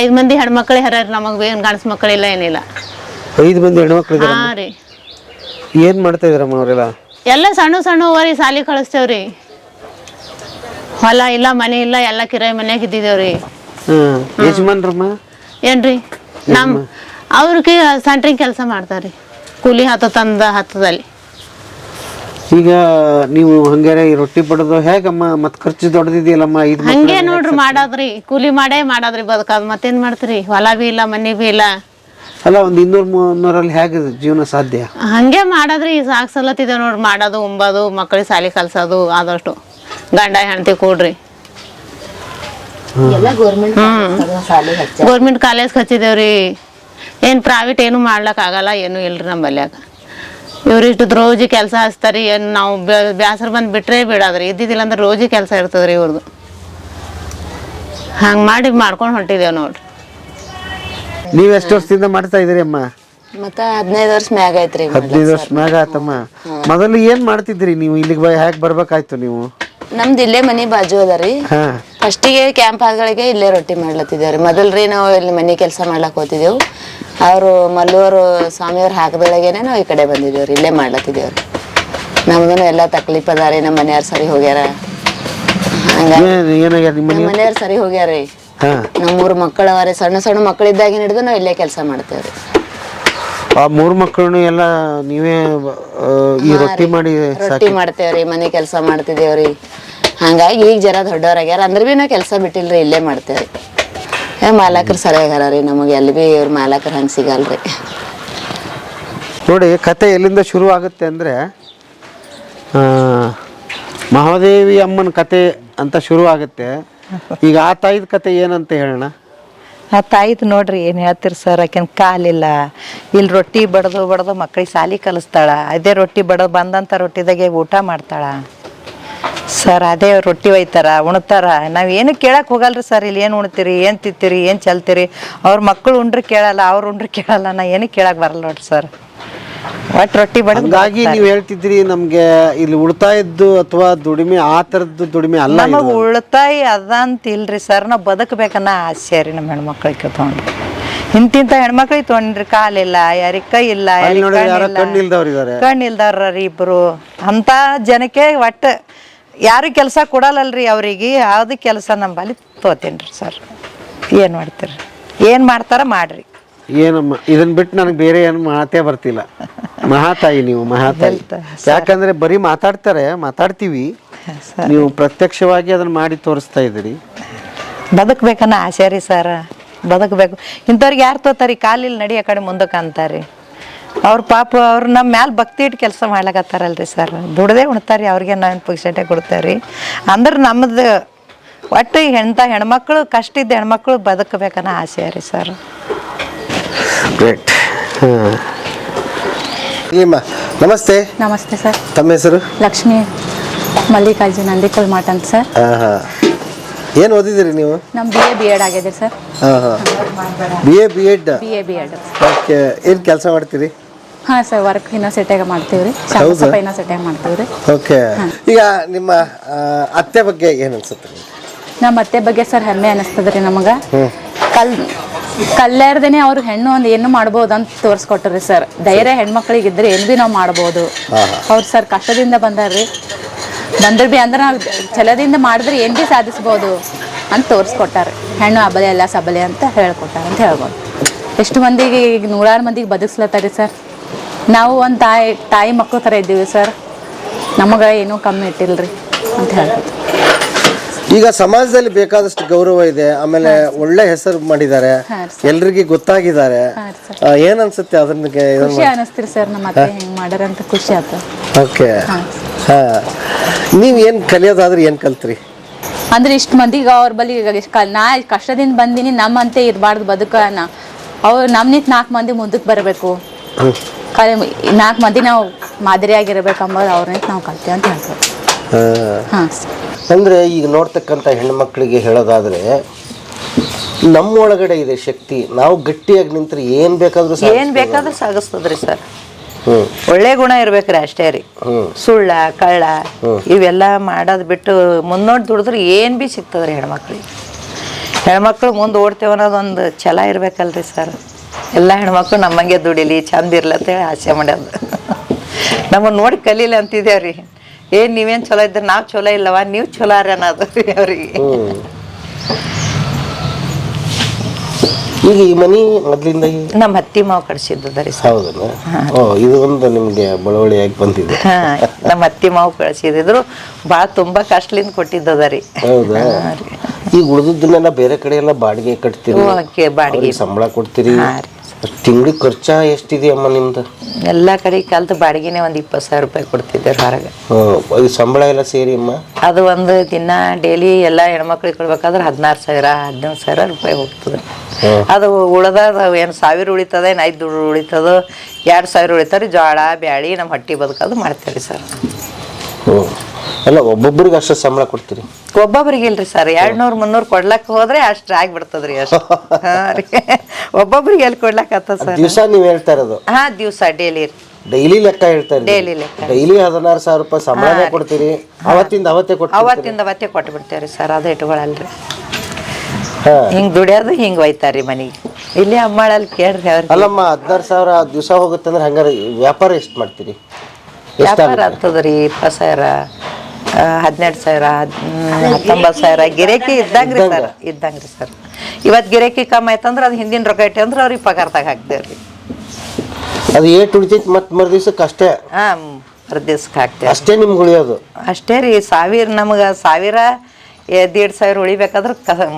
5 ಮಂದಿ ಹೆಣ್ಮಕ್ಳು ಹರ್ಯಾರ. ನಮಗ್ ಏನ್ ಗಂಡ್ಸ್ ಮಕ್ಕಳಿಲ್ಲ ಏನಿಲ್ಲ. 5 ಮಂದಿ ಹೆಣ್ಮಕ್ಳು? ಹಾ ರೀ. ಏನ್ ಮಾಡ್ತಾ ಇದ್ರಮ್ಮ ಅವರೆಲ್ಲ? ಎಲ್ಲ ಸಣ್ಣ ಸಣ್ಣ ಓರಿ ಸಾಲಿ ಕಳಿಸ್ತೇವ್ರಿ. ಹೊಲ ಇಲ್ಲ ಮನೆ ಇಲ್ಲ, ಎಲ್ಲ ಕಿರಾಯಿ ಮನ್ಯಾಗ ಇದ್ದಿದ್ದೇವ್ರಿ. ಯಜಮಾನ್ರಮ್ಮ ಏನ್ರಿ ಅವ್ರಿಗೆ ಸೆಂಟ್ರಿಂಗ್ ಕೆಲಸ ಮಾಡ್ತಾರ್ರಿ. ಕೂಲಿ ಹತ್ತದಲ್ಲಿ. ಈಗ ನೀವು ಹಂಗಾರೆ ರೊಟ್ಟಿ ಬಡದು ಹೇಗಮ್ಮ? ಮತ್ ಖರ್ಚು ದೊಡ್ಡದಿದೆಯಲ್ಲಮ್ಮ? ಹಂಗೆ ನೋಡ್ರಿ ಮಾಡಾದ್ರಿ, ಕೂಲಿ ಮಾಡಾದ್ರಿ ಬದುಕದ್. ಮತ್ತೇನ್ ಮಾಡ್ತೀರಿ? ಹೊಲ ಬಿ ಇಲ್ಲ ಮನೆ ಬಿ ಇಲ್ಲ. ಅಲ್ಲ ಒಂದ್ 200-300 ಹೇಗೆ ಜೀವನ ಸಾಧ್ಯ? ಹಂಗೆ ಮಾಡಾದ್ರಿ. ಸಾಕ್ಸಲತ್ತಿದೆ ನೋಡ್ರಿ, ಮಾಡೋದು ಉಂಬೋದು, ಮಕ್ಕಳಿಗೆ ಸಾಲಿ ಕಲ್ಸೋದು. ಆದಷ್ಟು ಗಂಡ ಹೆಂಡತಿ ಕೂಡ್ರಿ. Government college ಹಚ್ಚಿದೇವ್ರಿ. ಏನ್ ಪ್ರೈವೇಟ್ ಏನು ಮಾಡ್ಲಕ್ ಆಗಲ್ಲ, ಏನು ಇಲ್ರಿ ನಮ್ಮಲ್ಯಾಗ. ಇವ್ರಿಷ್ಟು ರೋಜಿ ಕೆಲಸ ಹಚ್ತಾರಿ. ಏನ್ ನಾವು ಬ್ಯಾಸರ ಬಂದ್ ಬಿಟ್ರೆ ಬಿಡಾದ್ರಿ. ಇದ್ದಿದ್ದಿಲ್ಲ ಅಂದ್ರೆ ರೋಜಿ ಕೆಲಸ ಇರ್ತದ್ರಿ ಇವ್ರದ್ದು. ಹಂಗೆ ಮಾಡಿ ಮಾಡ್ಕೊಂಡು ಹೊಂಟಿದ್ದೇವೆ ನೋಡ್ರಿ. ನೀವ್ ಎಷ್ಟು ವರ್ಷದಿಂದ ಮಾಡ್ತಾ ಇದೀರಿ ಅಮ್ಮ? ಮತ್ತೆ 15 ವರ್ಷ ಮ್ಯಾಗ ಐತ್ರಿ. 15 ವರ್ಷ ಮ್ಯಾಗ ಆತಮ್ಮ. ಮೊದಲು ಏನ್ ಮಾಡ್ತಿದ್ರಿ ನೀವು? ಇಲ್ಲಿಗೆ ಹ್ಯಾಕ್ ಬರ್ಬೇಕಾಯ್ತು ನೀವು? ನಮ್ದು ಇಲ್ಲೇ ಮನಿ ಬಾಜು ಅದ ರೀ. ಫಸ್ಟಿಗೆ ಕ್ಯಾಂಪ್ ಆಗಳಿಗೆ ಇಲ್ಲೇ ರೊಟ್ಟಿ ಮಾಡ್ಲತ್ತಿದ್ದೇವ್ರಿ. ಮೊದಲ್ರಿ ನಾವು ಇಲ್ಲಿ ಮನೆ ಕೆಲಸ ಮಾಡ್ಲಕ್ ಹೋಗ್ತಿದ್ದೆವು. ಅವರು ಮಲ್ಲೂರು ಸ್ವಾಮಿಯವ್ರು ಹಾಕದೊಳಗೇನೆ ನಾವು ಈ ಕಡೆ ಬಂದಿದ್ದೇವ್ರಿ, ಇಲ್ಲೇ ಮಾಡ್ಲತ್ತಿದ್ದೇವ್ರಿ. ನಮ್ದು ಎಲ್ಲ ತಕ್ಲೀಫ್ ಅದ ರೀ. ನಮ್ಮ ಮನೆಯವ್ರು ಸರಿ ಹೋಗ್ಯಾರ. ನಮ್ಮ ಮನೆಯವ್ರು ಸರಿ ಹೋಗ್ಯಾರಿ. ನಮ್ಮ 3 ಮಕ್ಕಳು ಅವರೇ. ಸಣ್ಣ ಸಣ್ಣ ಮಕ್ಕಳಿದ್ದಾಗಿನ ಹಿಡಿದು ನಾವು ಇಲ್ಲೇ ಕೆಲಸ ಮಾಡ್ತೇವ್ರಿ. ಆ 3 ಮಕ್ಕಳನ್ನು ಎಲ್ಲ ನೀವೇ ಈ ರೊಟ್ಟಿ ಮಾಡ್ತೇವ್ರಿ, ಮನೆ ಕೆಲಸ ಮಾಡ್ತಿದ್ದೇವ್ರಿ. ಹಂಗಾಗಿ ಈಗ ಜರ ದೊಡ್ಡವ್ರಾಗ್ಯಾರ ಅಂದ್ರೆ ಭೀ ನಾವು ಕೆಲಸ ಬಿಟ್ಟಿಲ್ರಿ, ಇಲ್ಲೇ ಮಾಡ್ತೇವ್ರಿ. ಮಾಲಕರು ಸರಿಯಾಗಾರ ರೀ ನಮಗೆ. ಎಲ್ಲಿ ಭೀ ಇವ್ರ ಮಾಲಕರು ಹಂಗೆ ಸಿಗಲ್ರಿ. ನೋಡಿ, ಕತೆ ಎಲ್ಲಿಂದ ಶುರು ಆಗುತ್ತೆ ಅಂದರೆ ಮಹಾದೇವಿ ಅಮ್ಮನ ಕತೆ ಅಂತ ಶುರು ಆಗುತ್ತೆ. ಈಗ ಆ ತಾಯಿದ ಕತೆ ಏನಂತ ಹೇಳೋಣ. ಆ ತಾಯಿದು ನೋಡ್ರಿ ಏನು ಹೇಳ್ತೀರಿ ಸರ್, ಆಕೆನ ಕಾಲಿಲ್ಲ. ಇಲ್ಲಿ ರೊಟ್ಟಿ ಬಡ್ದು ಮಕ್ಕಳಿಗೆ ಸಾಲಿ ಕಲಿಸ್ತಾಳ. ಅದೇ ರೊಟ್ಟಿ ಬಂದಂಥ ರೊಟ್ಟಿದಾಗೆ ಊಟ ಮಾಡ್ತಾಳ ಸರ್. ಅದೇ ರೊಟ್ಟಿ ಒಯ್ತಾರ, ಉಣ್ತಾರ. ನಾವು ಏನು ಕೇಳಕ್ಕೆ ಹೋಗಲ್ರಿ ಸರ್. ಇಲ್ಲಿ ಏನು ಉಣ್ತೀರಿ, ಏನು ತಿಂತೀರಿ, ಏನು ಚಲ್ತೀರಿ. ಅವ್ರ ಮಕ್ಕಳು ಉಂಡ್ರೆ ಕೇಳಲ್ಲ, ಅವ್ರು ಉಂಡ್ರೆ ಕೇಳಲ್ಲ. ನಾ ಏನು ಕೇಳಕ್ಕೆ ಬರಲ್ಲ ನೋಡ್ರಿ ಸರ್. ಒಟ್ಟು ರೊಟ್ಟಿ ಹಂಗಾಗಿ ನೀವು ಹೇಳ್ತಿದ್ರಿ ನಮ್ಗೆ ಇಲ್ಲಿ ಉಳಿತಾಯದ್ದು ಅಥವಾ ದುಡಿಮೆ ಆ ಥರದ್ದು ದುಡಿಮೆ ಅಲ್ಲ. ನಮಗೆ ಉಳಿತಾಯ ಅದಂತ ಇಲ್ರಿ ಸರ್. ನಾವು ಬದುಕಬೇಕನ್ನ ಆಸೆ ರೀ ನಮ್ಮ ಹೆಣ್ಮಕ್ಳಿಗೆ ತೊಗೊಂಡು. ಇಂತಿಂತ ಹೆಣ್ಮಕ್ಳಿಗೆ ತೊಗೊಂಡ್ರಿ ಕಾಲಿಲ್ಲ, ಯಾರಿಗೆ ಕೈ ಇಲ್ಲ, ಕಣ್ಣಿಲ್ದವ್ರ ರೀ ಇಬ್ರು. ಅಂತ ಜನಕ್ಕೆ ಒಟ್ಟು ಯಾರು ಕೆಲಸ ಕೊಡಲ್ಲಲ್ರಿ ಅವ್ರಿಗೆ. ಯಾವ್ದು ಕೆಲಸ ನಂಬಲ್ಲಿ ತೋತೇನ್ರಿ ಸರ್. ಏನು ಮಾಡ್ತೀರಿ, ಏನು ಮಾಡ್ತಾರ ಮಾಡ್ರಿ. ಏನಮ್ಮ ಇದನ್ನ ಬಿಟ್ಟು ನನಗೆ ಬೇರೆ ಏನು ಮಾತೇ ಬರ್ತಿಲ್ಲ. ಮಹಾತಾಯಿ ನೀವು, ಮಹಾತಾಯಿ. ಯಾಕಂದ್ರೆ ಬರೀ ಮಾತಾಡ್ತೀವಿ, ನೀವು ಪ್ರತ್ಯಕ್ಷವಾಗಿ ಅದನ್ನ ಮಾಡಿ ತೋರಿಸ್ತಾ ಇದ್ದೀರಿ. ಬದುಕ್ಬೇಕನ್ನ ಆಸೆ ರೀ ಸರ್. ಬದುಕಬೇಕು. ಇಂಥವ್ರಿಗೆ ಯಾರು ತೋತಾರಿ? ಕಾಲಿಲ್ಲ ನಡಿ ಆ ಕಡೆ ಮುಂದಕ್ಕೆ ಅಂತಾರೆ. ಅವ್ರ ಪಾಪ ಅವ್ರು ನಮ್ಮ ಮ್ಯಾಲೆ ಭಕ್ತಿ ಇಟ್ಟು ಕೆಲಸ ಮಾಡ್ಲಕತ್ತಾರಲ್ರಿ ಸರ್. ದುಡ್ದೇ ಉಣ್ತಾರೆ. ಅವ್ರಿಗೆ ನಾವೇನು ಪುಕ್ಷಟೆ ಕೊಡ್ತೇವ್ರಿ. ಅಂದ್ರೆ ನಮ್ಮದು ಒಟ್ಟು ಹೆಣ್ಮಕ್ಳು ಕಷ್ಟ ಇದ್ದ ಹೆಣ್ಮಕ್ಳು ಬದುಕಬೇಕನ್ನ ಆಸೆ ರೀ ಸರ್. ಗ್ರೇಟ್. ನಮಸ್ತೆ. ನಮಸ್ತೆ ಸರ್. ತಮ್ಮ ಹೆಸರು? ಲಕ್ಷ್ಮಿ ಮಲ್ಲಿಕಾರ್ಜುನ್ ನಂದಿಕಲ್ ಮಾಟ ಅಂತ ಸರ್. ಏನು ಓದಿದ್ದೀರಿ ನೀವು? ನಮ್ಮ BA B.Ed ಆಗಿದೆ ಸರ್. BA B.Ed. ಓಕೆ. ಏನು ಕೆಲಸ ಮಾಡ್ತೀರಿ? ಹಾಂ ಸರ್, ವರ್ಕ್ ಯೂನಿವರ್ಸಿಟಿಯಾಗ ಮಾಡ್ತೀವಿ ರೀ. ಶಾಸಕ ಯೂನಿವರ್ಸಿಟಿಯಾಗ ಮಾಡ್ತೀವಿ ರೀ. ಓಕೆ. ಈಗ ನಿಮ್ಮ ಅತ್ತೆ ಬಗ್ಗೆ ಏನು ಅನ್ಸುತ್ತೆ? ನಮ್ಮ ಅತ್ತೆ ಬಗ್ಗೆ ಸರ್ ಹೆಮ್ಮೆ ಅನಿಸ್ತದೆ ರೀ ನಮಗೆ. ಕಲ್ಯಾರ್ದೇನೆ ಅವ್ರು ಹೆಣ್ಣು ಒಂದು ಏನು ಮಾಡ್ಬೋದು ಅಂತ ತೋರಿಸ್ಕೊಟ್ರಿ ಸರ್. ಧೈರ್ಯ ಹೆಣ್ಮಕ್ಳಿಗೆ ಇದ್ರೆ ಏನು ಭೀ ನಾವು ಮಾಡ್ಬೋದು. ಅವ್ರು ಸರ್ ಕಷ್ಟದಿಂದ ಬಂದಾರ್ರಿ. ಬಂದ್ರೆ ಭೀ ಅಂದ್ರೆ ನಾವು ಛಲದಿಂದ ಮಾಡಿದ್ರೆ ಏನು ಭೀ ಸಾಧಿಸ್ಬೋದು ಅಂತ ತೋರಿಸ್ಕೊಟ್ಟಾರೆ. ಹೆಣ್ಣು ಅಬಲೆ ಎಲ್ಲ ಸಬಲೆ ಅಂತ ಹೇಳ್ಕೊಟ್ಟಾರೆ ಅಂತ ಹೇಳ್ಬೋದು. ಎಷ್ಟು ಮಂದಿಗೆ ಈಗ 100 ಮಂದಿಗೆ ಬದುಕ್ಸ್ಲತ್ತಾರೆ ಸರ್. ನಾವು ಒಂದು ತಾಯಿ ಮಕ್ಕಳು ಥರ ಇದ್ದೀವಿ ಸರ್. ನಮಗೆ ಏನೂ ಕಮ್ಮಿ ಇಟ್ಟಿಲ್ರಿ ಅಂತ ಹೇಳ್ಬೋದು. ಈಗ ಸಮಾಜದಲ್ಲಿ ಬೇಕಾದಷ್ಟು ಗೌರವ ಇದೆ. ಆಮೇಲೆ ಒಳ್ಳೆ ಹೆಸರು ಮಾಡಿದ್ದಾರೆ, ಎಲ್ರಿಗೂ ಗೊತ್ತಾಗಿದ್ದಾರೆ. ಏನ್ ಅನ್ಸುತ್ತೆ ಅದನ್ನ? ಖುಷಿ ಅನಿಸ್ತೀರಿ ಸರ್. ನಮ್ಮ ಅತ್ತೆ ಹೆಂಗ್ ಮಾಡ್ಯಾರ ಅಂತ ಖುಷಿ ಆಯ್ತು. ಓಕೆ. ನೀವ್ ಏನ್ ಕಲಿಯೋದಾದ್ರೆ ಏನ್ ಕಲ್ತ್ರಿ? ಅಂದ್ರೆ ಇಷ್ಟು ಮಂದಿಗೆ ಅವ್ರ ಬಳಿ ನಾ ಕಷ್ಟದಿಂದ ಬಂದಿನಿ, ನಮ್ಮಂತೆ ಇರಬಾರ್ದು ಬದುಕನ. ಅವ್ರು ನಮ್ನಿತ್ 4 ಮಂದಿ ಮುಂದಕ್ಕೆ ಬರಬೇಕು, 4 ಮಂದಿ ನಾವು ಮಾದರಿಯಾಗಿರ್ಬೇಕಂಬೋದು ಅವ್ರನ್ನ ನಾವು ಕಲ್ತೇವೆ ಅಂತ ಹೇಳ್ಬೋದು. ಹಾಂ. ಅಂದ್ರೆ ಈಗ ನೋಡ್ತಕ್ಕಂಥ ಹೆಣ್ಮಕ್ಳಿಗೆ ಹೇಳೋದಾದ್ರೆ ನಮ್ಮೊಳಗಡೆ ಇದೆ ಶಕ್ತಿ. ನಾವು ಗಟ್ಟಿಯಾಗಿ ನಿಂತ್ರೆ ಏನ್ ಬೇಕಾದ್ರೂ ಸಾಗಿಸ್ತದ್ರಿ ಸರ್. ಒಳ್ಳೆ ಗುಣ ಇರ್ಬೇಕ್ರಿ ಅಷ್ಟೇ ರೀ. ಸುಳ್ಳ ಕಳ್ಳ ಇವೆಲ್ಲ ಮಾಡೋದ್ ಬಿಟ್ಟು ಮುಂದೋಡಿ ದುಡಿದ್ರೆ ಏನ್ ಭೀ ಸಿಗ್ತದ್ರಿ ಹೆಣ್ಮಕ್ಳಿಗೆ. ಹೆಣ್ಮಕ್ಳು ಮುಂದೆ ಓಡ್ತೇವೆ ಅನ್ನೋದೊಂದು ಛಲ ಇರ್ಬೇಕಲ್ರಿ ಸರ್. ಎಲ್ಲ ಹೆಣ್ಮಕ್ಳು ನಮ್ಮಂಗೆ ದುಡಿಲಿ, ಚಂದ ಇರ್ಲಂತೇಳಿ ಆಸೆ ಮಾಡ್ಯಾದ. ನಮ್ಮನ್ನು ನೋಡಿ ಕಲೀಲಿ ಅಂತಿದ್ದೇವ್ರಿ. ಏನ್ ನೀವೇನ್ ಚಲೋ ಇದ್ರೆ ನಾವ್ ಚಲೋ ಇಲ್ಲವಾ, ನೀವು ಚಲೋ ಅರ ಅನ್ನೋದು ಅವ್ರಿಗೆ. ಈಗ ಈ ಮನಿ ಮೊದ್ಲಿಂದ ನಮ್ಮ ಹತ್ತಿ ಮಾವು ಕಳ್ಸಿದ್ದರಿ. ಹೌದಲ್ಲ? ಇದು ಒಂದು ನಿಮ್ಗೆ ಬಳವಳಿಯಾಗಿ ಬಂದಿದೆ. ನಮ್ಮ ಹತ್ತಿ ಮಾವು ಕಳ್ಸಿದ್ರು ಭಾಳ ತುಂಬಾ ಕಷ್ಟಲಿಂದ ಕೊಟ್ಟಿದ್ದರಿ. ಹೌದಾ? ಈಗ ಉಳಿದನ್ನೆಲ್ಲ ಬೇರೆ ಕಡೆ ಎಲ್ಲ ಬಾಡಿಗೆ ಕಟ್ತೀರಿ, ಬಾಡಿಗೆ ಸಂಬಳ ಕೊಡ್ತೀರಿ. ತಿಂಗಳಿಗೆ ಖರ್ಚ ಎಷ್ಟಿದೆ ಅಮ್ಮ ನಿಮ್ದು? ಎಲ್ಲ ಕಡೆ ಕಲ್ತು ಬಾಡಿಗೆನೆ ಒಂದು 20,000 ರೂಪಾಯಿ ಕೊಡ್ತಿದ್ದೇವೆ ಹೊರಗೆ. ಸಂಬಳ ಎಲ್ಲ ಸೇರಿ ಅಮ್ಮ? ಅದು ಒಂದು ದಿನ ಡೈಲಿ ಎಲ್ಲ ಹೆಣ್ಮಕ್ಳಿಗೆ ಕೊಡ್ಬೇಕಾದ್ರೆ 16,000 17,000 ರೂಪಾಯಿ ಹೋಗ್ತದೆ. ಅದು ಉಳ್ದ ಏನು 1,000 ಉಳಿತದ, ಏನು 5 ಉಳಿತದ, 2,000 ಉಳಿತಾರೆ. ಜೋಳ ಬ್ಯಾಳಿ ನಮ್ಮ ಹೊಟ್ಟಿ ಬದುಕೋದು ಮಾಡ್ತೇವೆ ಸರ್. ಅಲ್ಲ ಒಬ್ಬೊಬ್ರಿಗೆ ಅಷ್ಟು ಸಂಬಳ ಕೊಡ್ತೀರಿ? ಒಬ್ಬೊಬ್ರಿಗೆ ಇಲ್ರಿ ಸರ್, 200-300 ಕೊಡ್ಲಕ್ ಹೋದ್ರೆ ಅಷ್ಟ್ ಆಗ್ಬಿಡ್ತದ್ರಿ ಅಷ್ಟು. ಒಬ್ಬೊಬ್ರಿಗೆ ಎಲ್ಲಿ ಕೊಡ್ಲಕ್ ಆತ ಸರ್? ದಿವಸ ನೀವ್ ಹೇಳ್ತಾ ಇರೋದು? ಹಾ, ದಿವ್ಸ ಡೈಲಿ ಲೆಕ್ಕ ಹೇಳ್ತಾ ಇರಿ? ಡೈಲಿ ಲೆಕ್ಕ. ಡೈಲಿ 16,000 ರೂಪಾಯಿ ಸಂಬಳನೇ ಕೊಡ್ತೀರಿ? ಅವತ್ತಿಂದ ಅವತ್ತೇ ಕೊಟ್ಟು ಬಿಡ್ತೇವ್ರಿ ಸರ್, ಅದ ಇಟ್ಕೊಳಲ್ರಿ. ಹಿಂಗ್ ದುಡಿಯೋದು ಹಿಂಗ್ ಒಯ್ತಾರಿ ಮನಿಗೆ. ಇಲ್ಲಿ ಅಮ್ಮಳಲ್ಲಿ ಕೇಳ್ರಿ ಅವ್ರಿಗೆ. ಅಲ್ಲಮ್ಮ, 16,000 ದಿವಸ ಹೋಗುತ್ತಂದ್ರೆ ಹಂಗಾರೆ ವ್ಯಾಪಾರ ಎಷ್ಟು ಮಾಡ್ತೀರಿ? ವ್ಯಾಪಾರ ಆಗ್ತದ್ರಿ 20,000, 12,000, 19,000 ಗಿರೇಕಿ ಇದ್ದಂಗ್ರಿ ಸರ್. ಇವತ್ ಗಿರೇಕಿ ಕಮ್ಮಿ ಆಯ್ತಂದ್ರ ಅದು ಹಿಂದಿನ ರೊಕ್ಕ ಇಟ್ಟೆ ಅಂದ್ರೆ ಅವ್ರಿಗೆ ಪಗಾರದಾಗ ಹಾಕ್ತೇವ್ರಿ. ಅದು ಏಟ್ ಉಳಿತೈತಿ ಮತ್ ಮರು ದಿವ್ಸಕ್ಕೆ ಅಷ್ಟೇ? ದಿವ್ಸಕ್ಕೆ ಹಾಕ್ತೇವೆ ಅಷ್ಟೇ ನಿಮ್ಗೆ ಉಳಿಯೋದು? ಅಷ್ಟೇ ರೀ. ನಮ್ಗ 1,000-1,500 ಉಳಿಬೇಕಾದ್ರೆ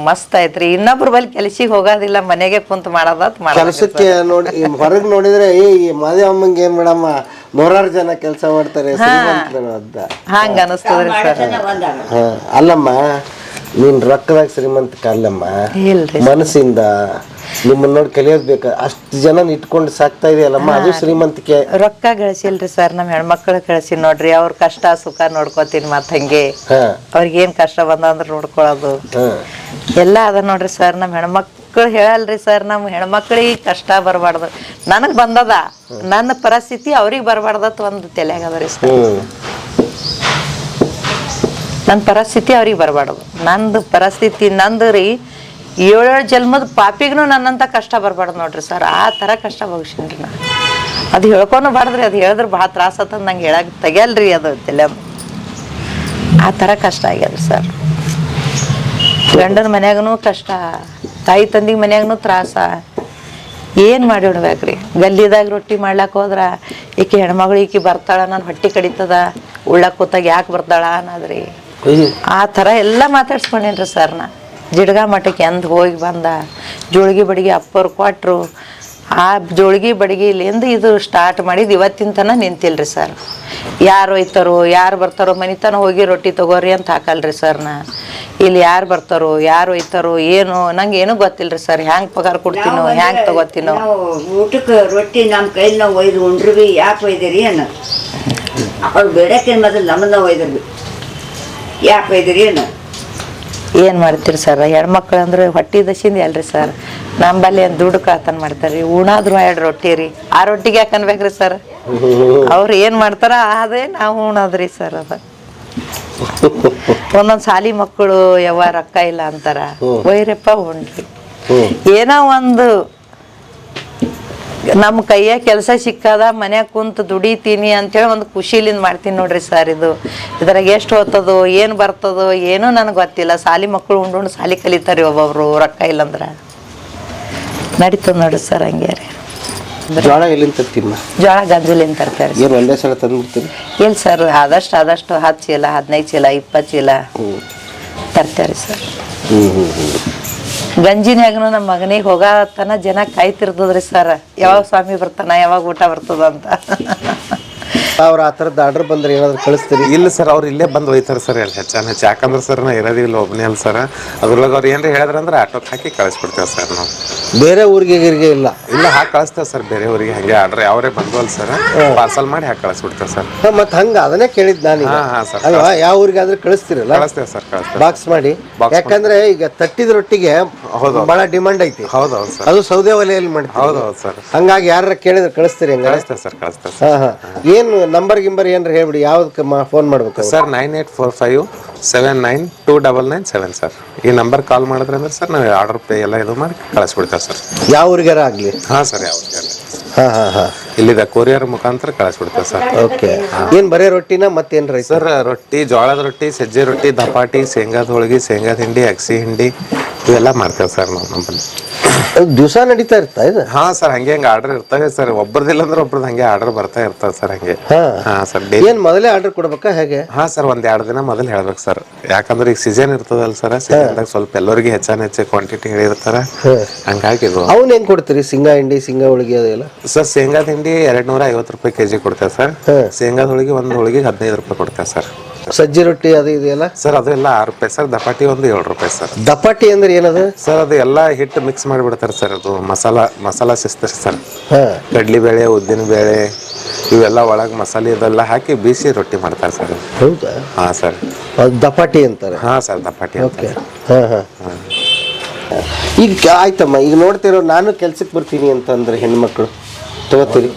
ಮಸ್ತ್ ಐತ್ರಿ. ಇನ್ನೊಬ್ರ ಬಲ್ಲಿ ಕೆಲ್ಸಿಗೆ ಹೋಗೋದಿಲ್ಲ, ಮನೆಗೆ ಕುಂತ ಮಾಡೋದತ್ ಕೆಲಸಕ್ಕೆ ನೋಡಿ ಹೊರಗೆ ನೋಡಿದ್ರೆ ಈ ಮಾದೇವ ಅಮ್ಮಂಗೆ ಏನ್ ಮೇಡಮ್ಮ 100 ಜನ ಕೆಲಸ ಮಾಡ್ತಾರೆ ಅಂತ ಹಂಗ ಅನಸ್ತದ್ರಿ ಸರ್. ಅಲ್ಲಮ್ಮ, ನೀನ್ ರೊಕ್ಕದಾಗ ಶ್ರೀಮಂತ ಅಲ್ಲಮ್ಮ, ಮನಸ್ಸಿಂದ ನಿಮ್ಮನ್ನ ನೋಡಿ ಕಲಿಯೋದ್ ಬೇಕ. ಅಷ್ಟು ಜನ ಇಟ್ಕೊಂಡು ಸಾಕ್ತಾ ಇದೆಯಲ್ಲಮ್ಮ, ಅದು ಶ್ರೀಮಂತಿಕೆ. ರೊಕ್ಕ ಗಳಿಸಿಲ್ರಿ ಸರ್, ನಮ್ ಹೆಣ್ಮಕ್ಳು ಕಳಿಸಿ ನೋಡ್ರಿ. ಅವ್ರ ಕಷ್ಟ ಸುಖ ನೋಡ್ಕೋತೀನಿ. ಮತ್ ಹಂಗೆ ಅವ್ರಿಗೆ ಏನ್ ಕಷ್ಟ ಬಂದಂದ್ರ ನೋಡ್ಕೊಳೋದು ಎಲ್ಲ ಅದ ನೋಡ್ರಿ ಸರ್. ನಮ್ ಹೆಣ್ಮಕ್ಳು ಹೇಳಲ್ರಿ ಸರ್, ನಮ್ ಹೆಣ್ಮಕ್ಳಿಗೆ ಕಷ್ಟ ಬರಬಾರ್ದು. ನನಗ್ ಬಂದದ, ನನ್ನ ಪರಿಸ್ಥಿತಿ ಅವ್ರಿಗೆ ಬರಬಾರ್ದತ್ ಒಂದು ತಲೆಯಾಗದ್ರಿ ಸರ್. ನನ್ನ ಪರಿಸ್ಥಿತಿ ಅವ್ರಿಗೆ ಬರಬಾರ್ದು. ನಂದು ಪರಿಸ್ಥಿತಿ ನಂದು ರೀ, 7 ಜನ್ಮದ ಪಾಪಿಗೂ ನನ್ನಂತ ಕಷ್ಟ ಬರಬಾರ್ದು ನೋಡ್ರಿ ಸರ್. ಆ ಥರ ಕಷ್ಟ ಭವಿಷ್ಯನ್ರಿ ನಾ. ಅದು ಹೇಳ್ಕೊಂಡು ಬಾರ್ದ್ರಿ, ಅದು ಹೇಳಿದ್ರೆ ಭಾಳ ತ್ರಾಸ ಆತಂದು ನಂಗೆ ಹೇಳಕ್ ತೆಗಿಯಲ್ರಿ ಅದು ತಲೆ. ಆ ಥರ ಕಷ್ಟ ಆಗ್ಯದ್ರಿ ಸರ್. ಗಂಡನ ಮನ್ಯಾಗೂ ಕಷ್ಟ, ತಾಯಿ ತಂದಿ ಮನ್ಯಾಗೂ ತ್ರಾಸ. ಏನು ಮಾಡಿ ಬಿಡ್ಬೇಕ್ರಿ? ಗಲ್ಲಿದಾಗ ರೊಟ್ಟಿ ಮಾಡ್ಲಾಕ ಹೋದ್ರ ಈಕಿ ಹೆಣ್ಮಗಳು ಈಕಿ ಬರ್ತಾಳ, ನಾನು ಹೊಟ್ಟಿ ಕಡಿತದ, ಉಳ್ಳಾಕ ಕೂತಾಗ ಯಾಕೆ ಬರ್ತಾಳ ಅನ್ನೋದ್ರಿ. ಆ ಥರ ಎಲ್ಲ ಮಾತಾಡ್ಸ್ಕೊಂಡೇನ್ರಿ ಸರ್. ನಾ ಜಿಡ್ಗಾ ಮಠಕ್ಕೆ ಎಂದ್ ಹೋಗಿ ಬಂದ, ಜೋಳಿಗೆ ಬಡಿಗೆ ಅಪ್ಪರು ಕೊಟ್ರು. ಆ ಜೋಳಿಗೆ ಬಡಿಗೆಲಿಂದ ಇದು ಸ್ಟಾರ್ಟ್ ಮಾಡಿದ್ದು ಇವತ್ತಿನ ತನ ನಿಂತಿಲ್ರಿ ಸರ್. ಯಾರು ಒಯ್ತಾರೋ, ಯಾರು ಬರ್ತಾರೋ, ಮನಿತನ ಹೋಗಿ ರೊಟ್ಟಿ ತಗೋರಿ ಅಂತ ಹಾಕಲ್ರಿ ಸರ್. ನಾ ಇಲ್ಲಿ ಯಾರು ಬರ್ತಾರೋ, ಯಾರು ಒಯ್ತಾರೋ ಏನು ನಂಗೆ ಏನೂ ಗೊತ್ತಿಲ್ರಿ ಸರ್. ಹ್ಯಾಂಗೆ ಪಗಾರ ಕೊಡ್ತೀನೋ, ಹ್ಯಾಂಗೆ ತಗೋತೀನೋ. ಊಟಕ್ಕೆ ರೊಟ್ಟಿ ನಮ್ಮ ಕೈಲಿ ನಾವು ಒಯ್ದು ಉಂಡ್ರಿ. ಯಾಕೆ ಒಯ್ದಿರಿ ಏನು? ಅವ್ರು ಬೇಡಕ್ಕೆ ಮೊದಲು ನಮ್ಮನ್ನ ಒಯ್ದ್ರಿ. ಯಾಕೆ ಒಯ್ದಿರಿ ಏನು? ಏನು ಮಾಡ್ತೀರಿ ಸರ್? ಹೆಣ್ಮಕ್ಳು ಅಂದ್ರೆ ಹೊಟ್ಟಿ ದಶಿಂದ ಅಲ್ರಿ ಸರ್. ನಮ್ಮಲ್ಲಿ ಏನು ದುಡ್ಡು ಕಾತನ್ ಮಾಡ್ತಾರ್ರಿ. ಉಣಾದ್ರು 2 ರೊಟ್ಟಿ ರೀ. ಆ ರೊಟ್ಟಿಗೆ ಯಾಕೆ ಅನ್ಬೇಕ್ರಿ ಸರ್? ಅವ್ರು ಏನು ಮಾಡ್ತಾರ ಅದೇ ನಾವು ಉಣೋದ್ರಿ ಸರ್. ಅದ ಒಂದೊಂದು ಸಾಲಿ ಮಕ್ಕಳು ಯಾವ ರೊಕ್ಕ ಇಲ್ಲ ಅಂತಾರ, ಒಯ್ರಪ್ಪ ಉಣ್ರಿ. ಏನೋ ಒಂದು ನಮ್ಮ ಕೈಯಾಗ ಕೆಲಸ ಸಿಕ್ಕದ, ಮನ್ಯಾಗ ಕುಂತು ದುಡಿತೀನಿ ಅಂತೇಳಿ ಒಂದು ಖುಷಿಲಿಂದ ಮಾಡ್ತೀನಿ ನೋಡ್ರಿ ಸರ್. ಇದ್ರಾಗ ಎಷ್ಟು ಹೋಗ್ತದೋ ಏನು ಬರ್ತದೋ ಏನೂ ನನಗೆ ಗೊತ್ತಿಲ್ಲ. ಸಾಲಿ ಮಕ್ಕಳು ಉಂಡು ಸಾಲಿ ಕಲಿತಾರೆ ಒಬ್ಬೊಬ್ರು, ರೊಕ್ಕ ಇಲ್ಲಂದ್ರ ನಡೀತದ ನೋಡ್ರಿ ಸರ್. ಹಂಗೆ ರೀ. ಜೋಳ ಎಲ್ಲಿಂದ ತರ್ತೀಮ್ಮ? ಜೋಳ ಗಂಜಲಿಂದ ತರ್ತಾರೆ. ಏನು ಒಂದೇ ಸಲ ತಂದ್ಬಿಡ್ತೀರಿ? ಇಲ್ಲ ಸರ್, ಆದಷ್ಟು 10 ಚೀಲ, 15 ಚೀಲ, 20 ಚೀಲ ತರ್ತಾರೆ ಸರ್. ಗಂಜಿನ್ಯಾಗನು ನಮ್ಮ ಮಗನಿಗೆ ಹೋಗತನ ಜನ ಕಾಯ್ತಿರ್ತದ್ರಿ ಸರ್. ಯಾವಾಗ ಸ್ವಾಮಿ ಬರ್ತಾನ, ಯಾವಾಗ ಊಟ ಬರ್ತದ ಅಂತ. ಅವ್ರ ಆ ಥರದ್ದು ಆರ್ಡರ್ ಬಂದ್ರೆ ಏನಾದ್ರು ಕಳಿಸ್ತೀರಿ? ಇಲ್ಲ ಸರ್, ಅವ್ರು ಇಲ್ಲೇ ಬಂದು ಒಯ್ತಾರೆ ಸರ್. ಹೆಚ್ಚಾನ ಯಾಕಂದ್ರೆ ಸರ್ ನಾ ಇರೋದಿಲ್ಲ, ಒಬ್ಬನೇ ಅಲ್ಲ ಸರ್. ಅದ್ರೊಳಗೆ ಅವ್ರು ಏನ್ರಿ ಹೇಳಿದ್ರಂದ್ರೆ ಆಟೋಕ್ಕೆ ಹಾಕಿ ಕಳಿಸ್ಬಿಡ್ತೇವೆ ಸರ್ ನಾವು. ಬೇರೆ ಊರಿಗೆ ಇಲ್ಲ ಹಾಕಿ ಕಳಿಸ್ತೇವೆ ಸರ್. ಬೇರೆ ಊರಿಗೆ ಹಂಗೆ ಆರ್ಡ್ರ್ ಅವರೇ ಬಂದ್ವಲ್ಲ ಸರ್, ಪಾರ್ಸಲ್ ಮಾಡಿ ಹಾಕಿ ಕಳಿಸ್ಬಿಡ್ತೇವೆ ಸರ್. ಮತ್ತೆ ಹಂಗೆ ಅದನ್ನೇ ಕೇಳಿದ್ ನಾನು. ಸರ್ ಅಲ್ವಾ, ಯಾವ ಊರಿಗೆ ಆದ್ರೂ ಕಳಿಸ್ತೀರಲ್ಲ? ಕಳಿಸ್ತೇವೆ ಸರ್, ಕಳಿಸ್ತೇವೆ ಬಾಕ್ಸ್ ಮಾಡಿ. ಯಾಕಂದ್ರೆ ಈಗ ತಟ್ಟಿದ ರೊಟ್ಟಿಗೆ ಬಹಳ ಡಿಮಾಂಡ್ ಐತಿ. ಹೌದೌದು ಸರ್. ಅದು ಸೌದೆ ಒಲೆಯಲ್ಲಿ ಮಾಡಿ. ಹೌದೌದು ಸರ್. ಹಂಗಾಗಿ ಯಾರ ಕೇಳಿದ್ರೆ ಕಳಿಸ್ತೀರಿ? ಹಂಗ ಕಳಿಸ್ತೇವೆ ಸರ್, ಕಳಿಸ್ತೇವೆ. ಏನು ನಂಬರ್ ಗಿಂಬರ್ ಏನ್ರ ಹೇಳ್ಬಿಡಿ, ಯಾವ್ದಕ್ಕೆ ಫೋನ್ ಮಾಡ್ಬೇಕು ಸರ್? 9845799997 ಸರ್. ಈ ನಂಬರ್ ಕಾಲ್ ಮಾಡಿದ್ರೆ ಅಂದ್ರೆ ಸರ್ ನಾವು ಆರ್ಡರ್ ಪೇ ಎಲ್ಲ ಇದು ಮಾಡಿ ಕಳಿಸ್ಬಿಡ್ತೇವೆ ಸರ್. ಯಾವ ಊರಿಗಾರ ಆಗ್ಲಿ? ಸರ್, ಯಾವ ಊರಿಗಾರ. ಇಲ್ಲಿದ ಕೊರಿಯರ್ ಮುಖಾಂತರ ಕಳಿಸ್ಬಿಡ್ತೇವೆ ಸರ್. ಓಕೆ. ಏನ್ ಬರೇ ರೊಟ್ಟಿನ ಮತ್ತೇನ್ರ ಸರ್? ರೊಟ್ಟಿ, ಜೋಳದ ರೊಟ್ಟಿ, ಸಜ್ಜೆ ರೊಟ್ಟಿ, ದಪಾಟಿ, ಶೇಂಗಾದ ಹೋಳಿಗೆ, ಶೇಂಗಾದ ಹಿಂಡಿ, ಅಗಸಿ ಹಿಂಡಿ ಇವೆಲ್ಲ ಮಾಡ್ತೇವೆ ಸರ್ ನಾವು ನಮ್ಮಲ್ಲಿ. ದಿವಸ ನಡೀತಾ ಇರ್ತಾ ಇದು? ಸರ್, ಹಂಗೆ ಆರ್ಡರ್ ಇರ್ತವೆ ಸರ್. ಒಬ್ಬರದಿಲ್ಲ ಅಂದ್ರೆ ಒಬ್ರದ್ದು ಹಂಗೆ ಆರ್ಡರ್ ಬರ್ತಾ ಇರ್ತವೆ ಸರ್. ಹಂಗೆ ಸರ್. ಏನ್ ಮೊದಲೇ ಆರ್ಡರ್ ಕೊಡ್ಬೇಕಾ ಹೇಗೆ? ಸರ್, 1-2 ದಿನ ಮೊದಲು ಹೇಳ್ಬೇಕು ಸರ್. ಯಾಕಂದ್ರೆ ಈಗ ಸೀಸನ್ ಇರ್ತದಲ್ಲ ಸರ್, ಸೀಸನ್ದಾಗ ಸ್ವಲ್ಪ ಎಲ್ಲರಿಗೆ ಹೆಚ್ಚು ಕ್ವಾಂಟಿಟಿ ಹೇಳಿರ್ತಾರ. ಹಂಗಾಗಿ ಅವ್ನ ಹೆಂಗ್ ಕೊಡ್ತೀರಿ? ಶೇಂಗಾ ಹಿಂಡಿ, ಶೇಂಗಾ ಹೋಳಿಗೆ ಅದೆಲ್ಲ? ಸರ್, ಶೇಂಗಾದ ಹಿಂಡಿ 250 ರೂಪಾಯಿ kg ಕೊಡ್ತೇವೆ ಸರ್. ಶೇಂಗಾದ ಹೋಳಿಗೆ ಒಂದು ಹೋಳಿಗೆ 15 ರೂಪಾಯಿ ಕೊಡ್ತೇವೆ ಸರ್. ಸರ್. ಸಜ್ಜಿ ರೊಟ್ಟಿ ಅದು ಇದೆಯಲ್ಲ ಸರ್ ಅದು ಎಲ್ಲ 6 ರೂಪಾಯಿ ಸರ್. ದಪಾಟಿ ಒಂದು 7 ರೂಪಾಯಿ ಸರ್. ದಪಾಟಿ ಅಂದ್ರೆ ಏನದು ಸರ್? ಅದು ಎಲ್ಲ ಹಿಟ್ಟು ಮಿಕ್ಸ್ ಮಾಡಿಬಿಡ್ತಾರೆ ಸರ್. ಅದು ಮಸಾಲ ಸಿಸ್ತಾರೆ ಸರ್. ಹಾ ಕಡ್ಲಿಬೇಳೆ, ಉದ್ದಿನ ಬೇಳೆ ಇವೆಲ್ಲ ಒಳಗೆ ಮಸಾಲೆ ಇದೆಲ್ಲ ಹಾಕಿ ಬೀಸಿ ರೊಟ್ಟಿ ಮಾಡ್ತಾರೆ ಸರ್. ಹೌದಾ? ಹಾಂ ಸರ್. ಅದು ದಪಾಟಿ ಅಂತಾರೆ. ಹಾಂ ಸರ್, ದಪಾಟಿ. ಓಕೆ. ಹಾಂ ಹಾಂ. ಈಗ ಆಯ್ತಮ್ಮ, ಈಗ ನೋಡ್ತಿರೋ ನಾನು ಕೆಲ್ಸಕ್ಕೆ ಬರ್ತೀನಿ ಅಂತಂದ್ರೆ ಹೆಣ್ಮಕ್ಳು ತಗೋತೀರಿ?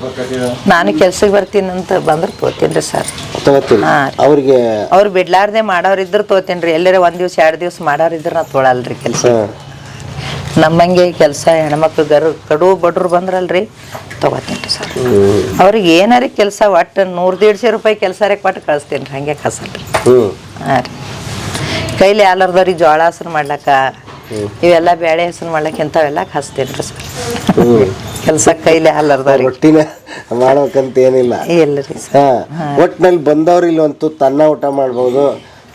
ನಾನು ಕೆಲ್ಸಕ್ಕೆ ಬರ್ತೀನಿ ಅಂತ ಬಂದ್ರೆ ತೋತೀನಿ ಸರ್. ತಗೋತೀರಿ? ಅವ್ರಿಗೆ ಅವ್ರು ಬಿಡ್ಲಾರ್ದೆ ಮಾಡೋರಿದ್ರು ತೋತೀನಿ ರೀ. ಎಲ್ಲರ 1 ದಿವ್ಸ 2 ದಿವ್ಸ ಮಾಡೋರಿದ್ರು ನಾ ತೊಳಲ್ರಿ ಕೆಲಸ. ನಮ್ಮಂಗೆ ಕೆಲಸ ಹೆಣ್ಮಕ್ಳು ಕಡು ಬಡ್ರು ಬಂದ್ರಲ್ರಿ ತಗೋತೀನಿ ರೀ ಸರ್. ಅವ್ರಿಗೆ ಏನಾರ ಕೆಲಸ ಒಟ್ಟು 100-150 ರೂಪಾಯಿ ಕೆಲಸ ಕೊಟ್ಟು ಕಳಿಸ್ತೀನಿ ರೀ. ಹಂಗೆ ಕಳ್ಸಲ್ರಿ. ಹಾಂ ರೀ. ಕೈಲಿ ಯಾಲಾರ್ದವ್ರಿಗೆ ಜೋಳ ಹಸರು ಮಾಡ್ಲಕ್ಕ, ಇವೆಲ್ಲ ಬೇಳೆ ಹೆಸರು ಮಾಡ್ಲಕ್ಕ ಇಂಥವೆಲ್ಲ ಹಚ್ತೀನಿ ರೀ ಸರ್. ಕೆಲಸ ಕೈಲಿ ಹಾಲಾರ್ದವ್ರಿಗೆ ರೊಟ್ಟಿನ ಮಾಡ್ಬೇಕಂತ ಏನಿಲ್ಲ. ಇಲ್ಲರಿ ಸರ್. ಒಟ್ಟಿನಲ್ಲಿ ಬಂದವ್ರು ಇಲ್ಲಂತೂ ತನ್ನ ಊಟ ಮಾಡ್ಬೋದು,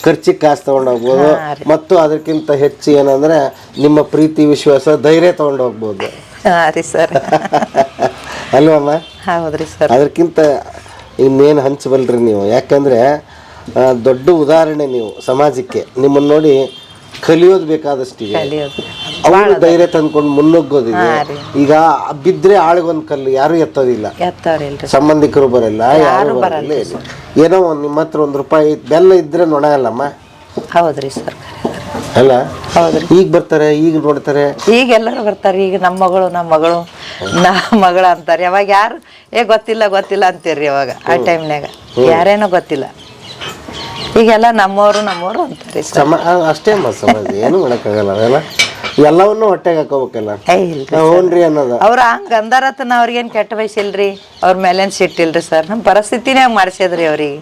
ಖರ್ಚಿಗೆ ಕಾಸು ತಗೊಂಡು ಹೋಗ್ಬೋದು, ಮತ್ತು ಅದಕ್ಕಿಂತ ಹೆಚ್ಚು ಏನಂದ್ರೆ ನಿಮ್ಮ ಪ್ರೀತಿ, ವಿಶ್ವಾಸ, ಧೈರ್ಯ ತಗೊಂಡು ಹೋಗ್ಬೋದು. ಹಾಂ ರೀ ಸರ್. ಅಲ್ವಮ್ಮ? ಹೌದ್ರಿ ಸರ್. ಅದಕ್ಕಿಂತ ಇನ್ನೇನು ಹಂಚಬಲ್ರಿ ನೀವು. ಯಾಕಂದ್ರೆ ದೊಡ್ಡ ಉದಾಹರಣೆ ನೀವು ಸಮಾಜಕ್ಕೆ. ನಿಮ್ಮನ್ನು ನೋಡಿ ಕಲಿಯೋದು ಬೇಕಾದಷ್ಟಿದೆ. ಅವರು ಧೈರ್ಯ ತಂದ್ಕೊಂಡು ಮುನ್ನುಗ್ಗೋದಿದೆ. ಈಗ ಬಿದ್ರೆ ಆಳಿಗೊಂದು ಕಲ್ಲು ಯಾರು ಎತ್ತೋದಿಲ್ಲ, ಸಂಬಂಧಿಕರು ಬರಲ್ಲ, ಯಾರು ಬರಲ್ಲ. ಏನೋ ನಿಮ್ಮ ಹತ್ರ 1 ರೂಪಾಯಿ ಬೆಲ್ಲ ಇದ್ರೆ ನೋಡಲ್ಲಮ್ಮ. ಹೌದ್ರಿ ಸರ್. ಅಲ್ಲ? ಹೌದ್ರಿ. ಈಗ ಬರ್ತಾರೆ, ಈಗ ನೋಡ್ತಾರೆ, ಈಗ ಎಲ್ಲರೂ ಬರ್ತಾರೆ. ಈಗ ನಮ್ಮ ಮಗಳು ಮಗಳ ಅಂತಾರೆ. ಅವಾಗ ಯಾರು ಗೊತ್ತಿಲ್ಲ ಅಂತೀರಿ. ಅವಾಗ ಆ ಟೈಮ್ನಾಗ ಯಾರೇನೋ ಗೊತ್ತಿಲ್ಲ. ಈಗೆಲ್ಲ ನಮ್ಮವರು ಅಂತಾರೆ. ಅಷ್ಟೇ ಸಮಾಜ, ಏನು ಮಾಡಕ್ಕಾಗಲ್ಲ. ಅವೆಲ್ಲ ಎಲ್ಲವನ್ನೂ ಹೊಟ್ಟೆಗೆ ಹಾಕೋಬೇಕಲ್ಲ. ಹ್ಞೂನ್ರಿ ಅನ್ನೋದು. ಅವ್ರ ಹಂಗ ಅಂದಾರತನ ಅವ್ರಿಗೇನು ಕೆಟ್ಟ ವಯಸ್ಸಿಲ್ರಿ. ಅವ್ರ ಮೇಲೇನು ಸಿಟ್ಟಿಲ್ರಿ ಸರ್. ನಮ್ಮ ಪರಿಸ್ಥಿತಿನೇ ಹಂಗೆ ಮಾಡಿಸಿದ್ರಿ ಅವ್ರಿಗೆ.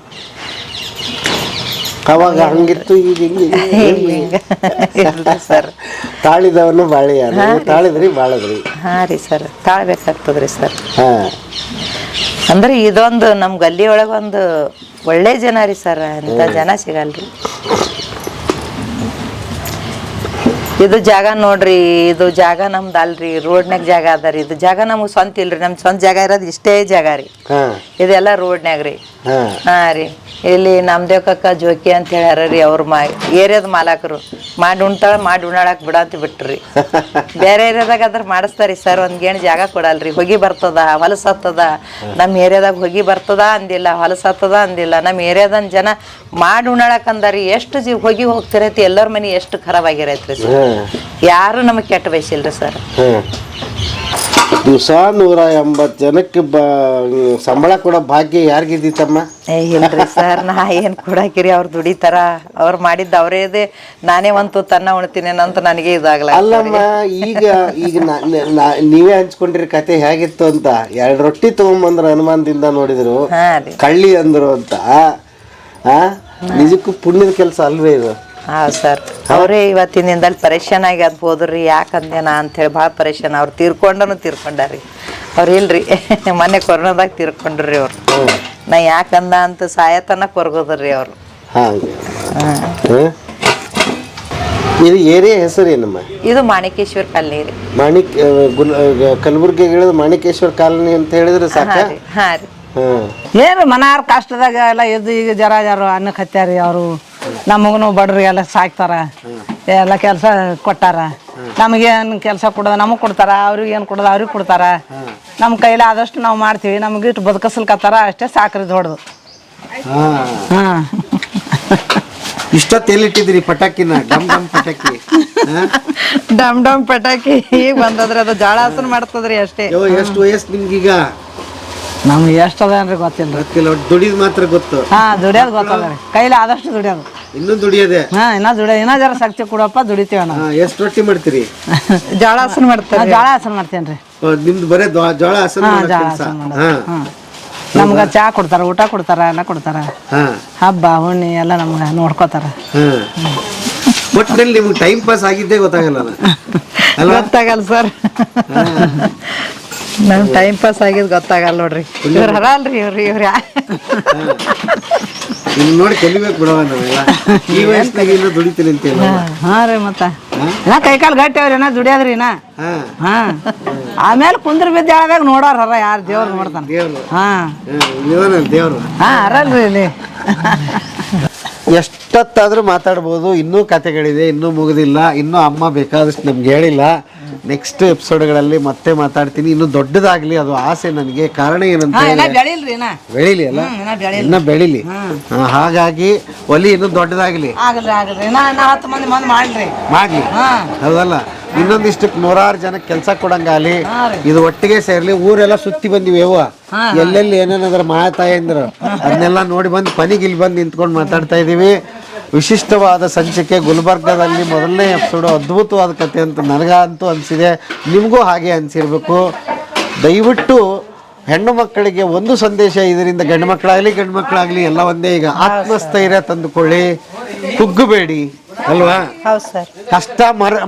ಅವಾಗ ಹಂಗಿತ್ತು, ಈಗ ಹಿಂಗೆ ಸರ್. ತಾಳಿದವನು ಬಾಳಿ, ತಾಳಿದ್ರಿ ಬಾಳದ್ರಿ. ಹಾಂ ರೀ ಸರ್, ತಾಳ್ಬೇಕಾಗ್ತದ್ರಿ ಸರ್. ಹಾಂ. ಅಂದ್ರೆ ಇದೊಂದು ನಮ್ಮ ಗಲ್ಲಿ ಒಳಗೊಂದು ಒಳ್ಳೆ ಜನ ರೀ ಸರ್. ಅಂತ ಜನ ಸಿಗಲ್ರಿ. ಇದು ಜಾಗ ನೋಡ್ರಿ, ಇದು ಜಾಗ ನಮ್ದು ಅಲ್ರಿ. ರೋಡ್ನಾಗ ಜಾಗ ಅದ ರೀ. ಇದು ಜಾಗ ನಮ್ಗೆ ಸ್ವಂತ ಇಲ್ರಿ. ನಮ್ ಸ್ವಂತ ಜಾಗ ಇರೋದು ಇಷ್ಟೇ ಜಾಗ ರೀ. ಇದೆಲ್ಲ ರೋಡ್ನಾಗ ರೀ. ಹಾ ರೀ. ಇಲ್ಲಿ ನಮ್ದೇವಕ್ಕ ಜೋಕಿ ಅಂತ ಹೇಳ್ಯಾರ ರೀ. ಅವ್ರ ಏರಿಯಾದ ಮಾಲಕರು ಮಾಡಿ ಉಣ್ಣಾಳಕ್ ಬಿಡಂತ ಬಿಟ್ರಿ. ಬೇರೆ ಏರಿಯಾದಾಗ ಅದ್ರ ಮಾಡಿಸ್ತಾರಿ ಸರ್. ಒಂದ್ ಗೇಣ್ ಜಾಗ ಕೊಡಲ್ರಿ. ಹೊಗಿ ಬರ್ತದ, ಹೊಲಸ ಹತ್ತದ. ನಮ್ಮ ಏರಿಯಾದಾಗ ಹೊಗಿ ಬರ್ತದ ಅಂದಿಲ್ಲ, ಹೊಲಸ ಹತ್ತದ ಅಂದಿಲ್ಲ. ನಮ್ಮ ಏರಿಯಾದ ಜನ ಮಾಡಿ ಉಣ್ಣಾಳಕ್ ಅಂದಾರಿ. ಎಷ್ಟು ಹೊಗಿ ಹೋಗ್ತಿರೈತಿ, ಎಲ್ಲರ ಮನೆ ಎಷ್ಟು ಖರಾಬ್ ಆಗಿರೈತ್ರಿ ಸರ್. ಯಾರು ನಮಗ್ ಕೆಟ್ಟ ಬಯಸಿಲ್ರಿ ಸರ್. ದಿವಸ 180 ಜನಕ್ಕೆ ಸಂಬಳ ಕೊಡೋ ಭಾಗ್ಯ ಯಾರಿಗಿದ್ದೀತಮ್ಮ? ಇಲ್ರಿ ಸರ್, ನಾ ಏನ್ ಕೊಡಾಕಿರಿ. ಅವ್ರು ದುಡಿತಾರ, ಅವ್ರು ಮಾಡಿದ್ದ ಅವರೇದೇ. ನಾನೇ ಒಂದು ತನ್ನ ಉಣ್ತೀನಿ ಅಂತ ನನಗೆ ಇದಾಗಲ್ಲ. ಅಲ್ಲಮ್ಮ, ಈಗ ನೀವೇ ಹಂಚ್ಕೊಂಡ್ರಿ ಕತೆ ಹೇಗಿತ್ತು ಅಂತ. 2 ರೊಟ್ಟಿ ತಗೊಂಬಂದ್ರ ಅನುಮಾನದಿಂದ ನೋಡಿದ್ರು, ಕಳ್ಳಿ ಅಂದ್ರು ಅಂತ. ನಿಜಕ್ಕೂ ಪುಣ್ಯದ ಕೆಲಸ ಅಲ್ವೇ ಇದು? ಹೌದು ಸರ್. ಅವರೇ ಇವತ್ತಿನ ದಿನದಲ್ಲಿ ಪರೇಶಾನ್ ಆಗಿ ಅದ್ ಹೋದ್ರಿ. ಯಾಕಂದೇನ ಅಂತೇಳಿ ಭಾಳ ಪರೇಶಾನ್. ಅವ್ರು ತೀರ್ಕೊಂಡಾರಿ. ಅವ್ರು ಇಲ್ರಿ, ಮೊನ್ನೆ ಕೊರೋನಾದಾಗ ತೀರ್ಕೊಂಡ್ರಿ ಅವ್ರು. ನಾ ಯಾಕಂದ ಅಂತ ಸಾಯತನ ಕೊರ್ಗೋದ್ರಿ ಅವ್ರು. ಇದು ಏರಿಯಾ ಹೆಸರು ಏನಮ್ಮ? ಇದು ಮಾಣಿಕೇಶ್ವರ ಕಾಲನಿ ರೀ. ಕಲಬುರ್ಗಿ ಹೇಳಿದ್ರೆ ಮಾಣಿಕೇಶ್ವರ ಕಾಲನಿ ಅಂತ ಹೇಳಿದ್ರೆ ಸಾಕ? ಹಾ ರೀ. ಏನು ಮನಾರ ಕಷ್ಟದಾಗ ಎಲ್ಲ ಎದ್ದು ಈಗ ಜರ ಅನ್ನಕ್ಕೆ ಹತ್ಯಾರಿ. ಅವರು ನಮಗೂ ಬಡ್ರಿ ಎಲ್ಲ ಸಾಕ್ತಾರ, ಎಲ್ಲ ಕೆಲಸ ಕೊಟ್ಟಾರ. ನಮಗೇನು ಕೆಲಸ ಕೊಡೋದು ನಮಗೆ ಕೊಡ್ತಾರ, ಅವ್ರಿಗೆ ಏನು ಕೊಡೋದು ಅವ್ರಿಗೆ ಕೊಡ್ತಾರ. ನಮ್ಮ ಕೈಲಿ ಆದಷ್ಟು ನಾವು ಮಾಡ್ತೀವಿ. ನಮ್ಗೆ ಇಟ್ಟು ಬದುಕಸ್ಲಿಕತ್ತಾರ ಅಷ್ಟೇ ಸಾಕ್ರಿ ದೊಡ್ಡದು. ಹಾಂ. ಇಷ್ಟೊತ್ತು ಎಲ್ಲಿಟ್ಟಿದ್ರಿ ಪಟಾಕಿನ? ಡಮ್ ಡಮ್ ಪಟಾಕಿ. ಡಮ್ ಪಟಾಕಿ ಈಗ ಬಂದದ್ರಿ. ಅದು ಜಾಳ ಹಸನ್ ಮಾಡ್ತದ್ರಿ ಅಷ್ಟೇ. ಎಷ್ಟು ವಯಸ್ಸು ನಿಮ್ಗೀಗ? ನಮ್ಗೆ ಎಷ್ಟು ಅದೇನ್ರಿ ಗೊತ್ತಿಲ್ಲ. ದುಡಿದ್ ಮಾತ್ರ ಗೊತ್ತು. ದುಡಿಯೋದು ಗೊತ್ತದ್ರಿ. ಕೈಲಿ ಆದಷ್ಟು ದುಡಿಯೋದು. ಇನ್ನೂ ದುಡಿಯೋದೆ? ಇನ್ನೂ ಜರ ಶಕ್ತಿ ಕೊಡಪ್ಪ, ದುಡಿತೀವಿ ನಾವು. ಎಷ್ಟು ರೊಟ್ಟಿ ಮಾಡ್ತೀರಿ? ಜೋಳ ಹಸನ್ ಮಾಡ್ತಾರೆ. ಜೋಳ ಹಸನ್ ಮಾಡ್ತೇನ್ರಿ. ನಿಮ್ದು ಬರೇ ಜೋಳ ಹಸನ್? ನಮ್ಗ ಚಾ ಕೊಡ್ತಾರ, ಊಟ ಕೊಡ್ತಾರ, ಎಲ್ಲ ಕೊಡ್ತಾರ. ಹಬ್ಬ ಹುಣ್ಣಿ ಎಲ್ಲ ನಮ್ಗ ನೋಡ್ಕೋತಾರ. ಒಟ್ಟಿನಲ್ಲಿ ನಿಮ್ಗೆ ಟೈಮ್ ಪಾಸ್ ಆಗಿದ್ದೇ ಗೊತ್ತಾಗಲ್ಲ ಸರ್. ನಮ್ ಟೈಮ್ ಪಾಸ್ ಆಗಿದ್ ಗೊತ್ತಾಗಲ್ಲ ನೋಡ್ರಿ. ಇವ್ರ ಹರಲ್ರಿ ಇವ್ರ ನೋಡಿ ಕಲಿಬೇಕು ಬಿಡವ. ನಾವೆಲ್ಲ ಈ ವಯಸ್ಸಿನಾಗ ಇನ್ನೂ ದುಡಿತೀನಿ ಅಂತ. ಹಾ ರೀ. ಮತ್ತ ಕೈಕಾಲು ಗಟ್ಟಿ ಅವ್ರಿ ಏನ ದುಡಿಯೋದ್ರಿ. ಆಮೇಲೆ ಕುಂದ್ರ ಬಿದ್ದ ಹೇಳದಾಗ ನೋಡೋರ ಯಾರು ದೇವ್ರು ನೋಡ್ತಾನ. ದೇವ್ರು. ಹಾ, ಅರಲ್ರಿ ಇಲ್ಲಿ. ಎಷ್ಟೊತ್ತಾದ್ರೂ ಮಾತಾಡ್ಬೋದು. ಇನ್ನೂ ಕತೆಗಳಿದೆ, ಇನ್ನೂ ಮುಗಿದಿಲ್ಲ. ಇನ್ನೂ ಅಮ್ಮ ಬೇಕಾದಷ್ಟು ನಮ್ಗೆ ಹೇಳಿಲ್ಲ. ನೆಕ್ಸ್ಟ್ ಎಪಿಸೋಡ್ಗಳಲ್ಲಿ ಮತ್ತೆ ಮಾತಾಡ್ತೀನಿ. ಇನ್ನೂ ದೊಡ್ಡದಾಗ್ಲಿ, ಅದು ಆಸೆ ನನಗೆ. ಕಾರಣ ಏನಂತ ಬೆಳಿಲ್ರಿ ಬೆಳಿಲಿ ಅಲ್ಲ, ಇನ್ನ ಬೆಳಿಲಿ. ಹಾಗಾಗಿ ಒಲಿ ಇನ್ನೂ ದೊಡ್ಡದಾಗ್ಲಿ, ಆಗಲ್ರಿ 10 ಮಂದಿ ಮಾಡ್ರಿ ಮಾಡ್ಲಿ. ಹೌದಲ್ಲ, ಇನ್ನೊಂದಿಷ್ಟಕ್ಕೆ 100 ಜನಕ್ಕೆ ಕೆಲಸ ಕೊಡಂಗಾಲಿ. ಇದು ಒಟ್ಟಿಗೆ ಸೇರ್ಲಿ. ಊರೆಲ್ಲ ಸುತ್ತಿ ಬಂದಿವಿ ಎಲ್ಲೆಲ್ಲಿ ಏನೇನಾದ್ರ ಮಾತಾಯಂದ್ರು ಅದನ್ನೆಲ್ಲ ನೋಡಿ ಬಂದು ಕೊನೆಗೆ ಇಲ್ಲಿ ಬಂದು ನಿಂತ್ಕೊಂಡು ಮಾತಾಡ್ತಾ ಇದೀವಿ. ವಿಶಿಷ್ಟವಾದ ಸಂಚಿಕೆ ಗುಲ್ಬರ್ಗದಲ್ಲಿ ಮೊದಲನೇ ಎಪಿಸೋಡು. ಅದ್ಭುತವಾದ ಕತೆ ಅಂತ ನನಗಂತೂ ಅನಿಸಿದೆ, ನಿಮಗೂ ಹಾಗೆ ಅನಿಸಿರ್ಬೇಕು. ದಯವಿಟ್ಟು ಹೆಣ್ಣು ಮಕ್ಕಳಿಗೆ ಒಂದು ಸಂದೇಶ ಇದರಿಂದ, ಗಂಡು ಮಕ್ಕಳಾಗಲಿ ಎಲ್ಲ ಒಂದೇ. ಈಗ ಆತ್ಮಸ್ಥೈರ್ಯ ತಂದುಕೊಳ್ಳಿ, ಕುಗ್ಗಬೇಡಿ ಅಲ್ವಾ. ಕಷ್ಟ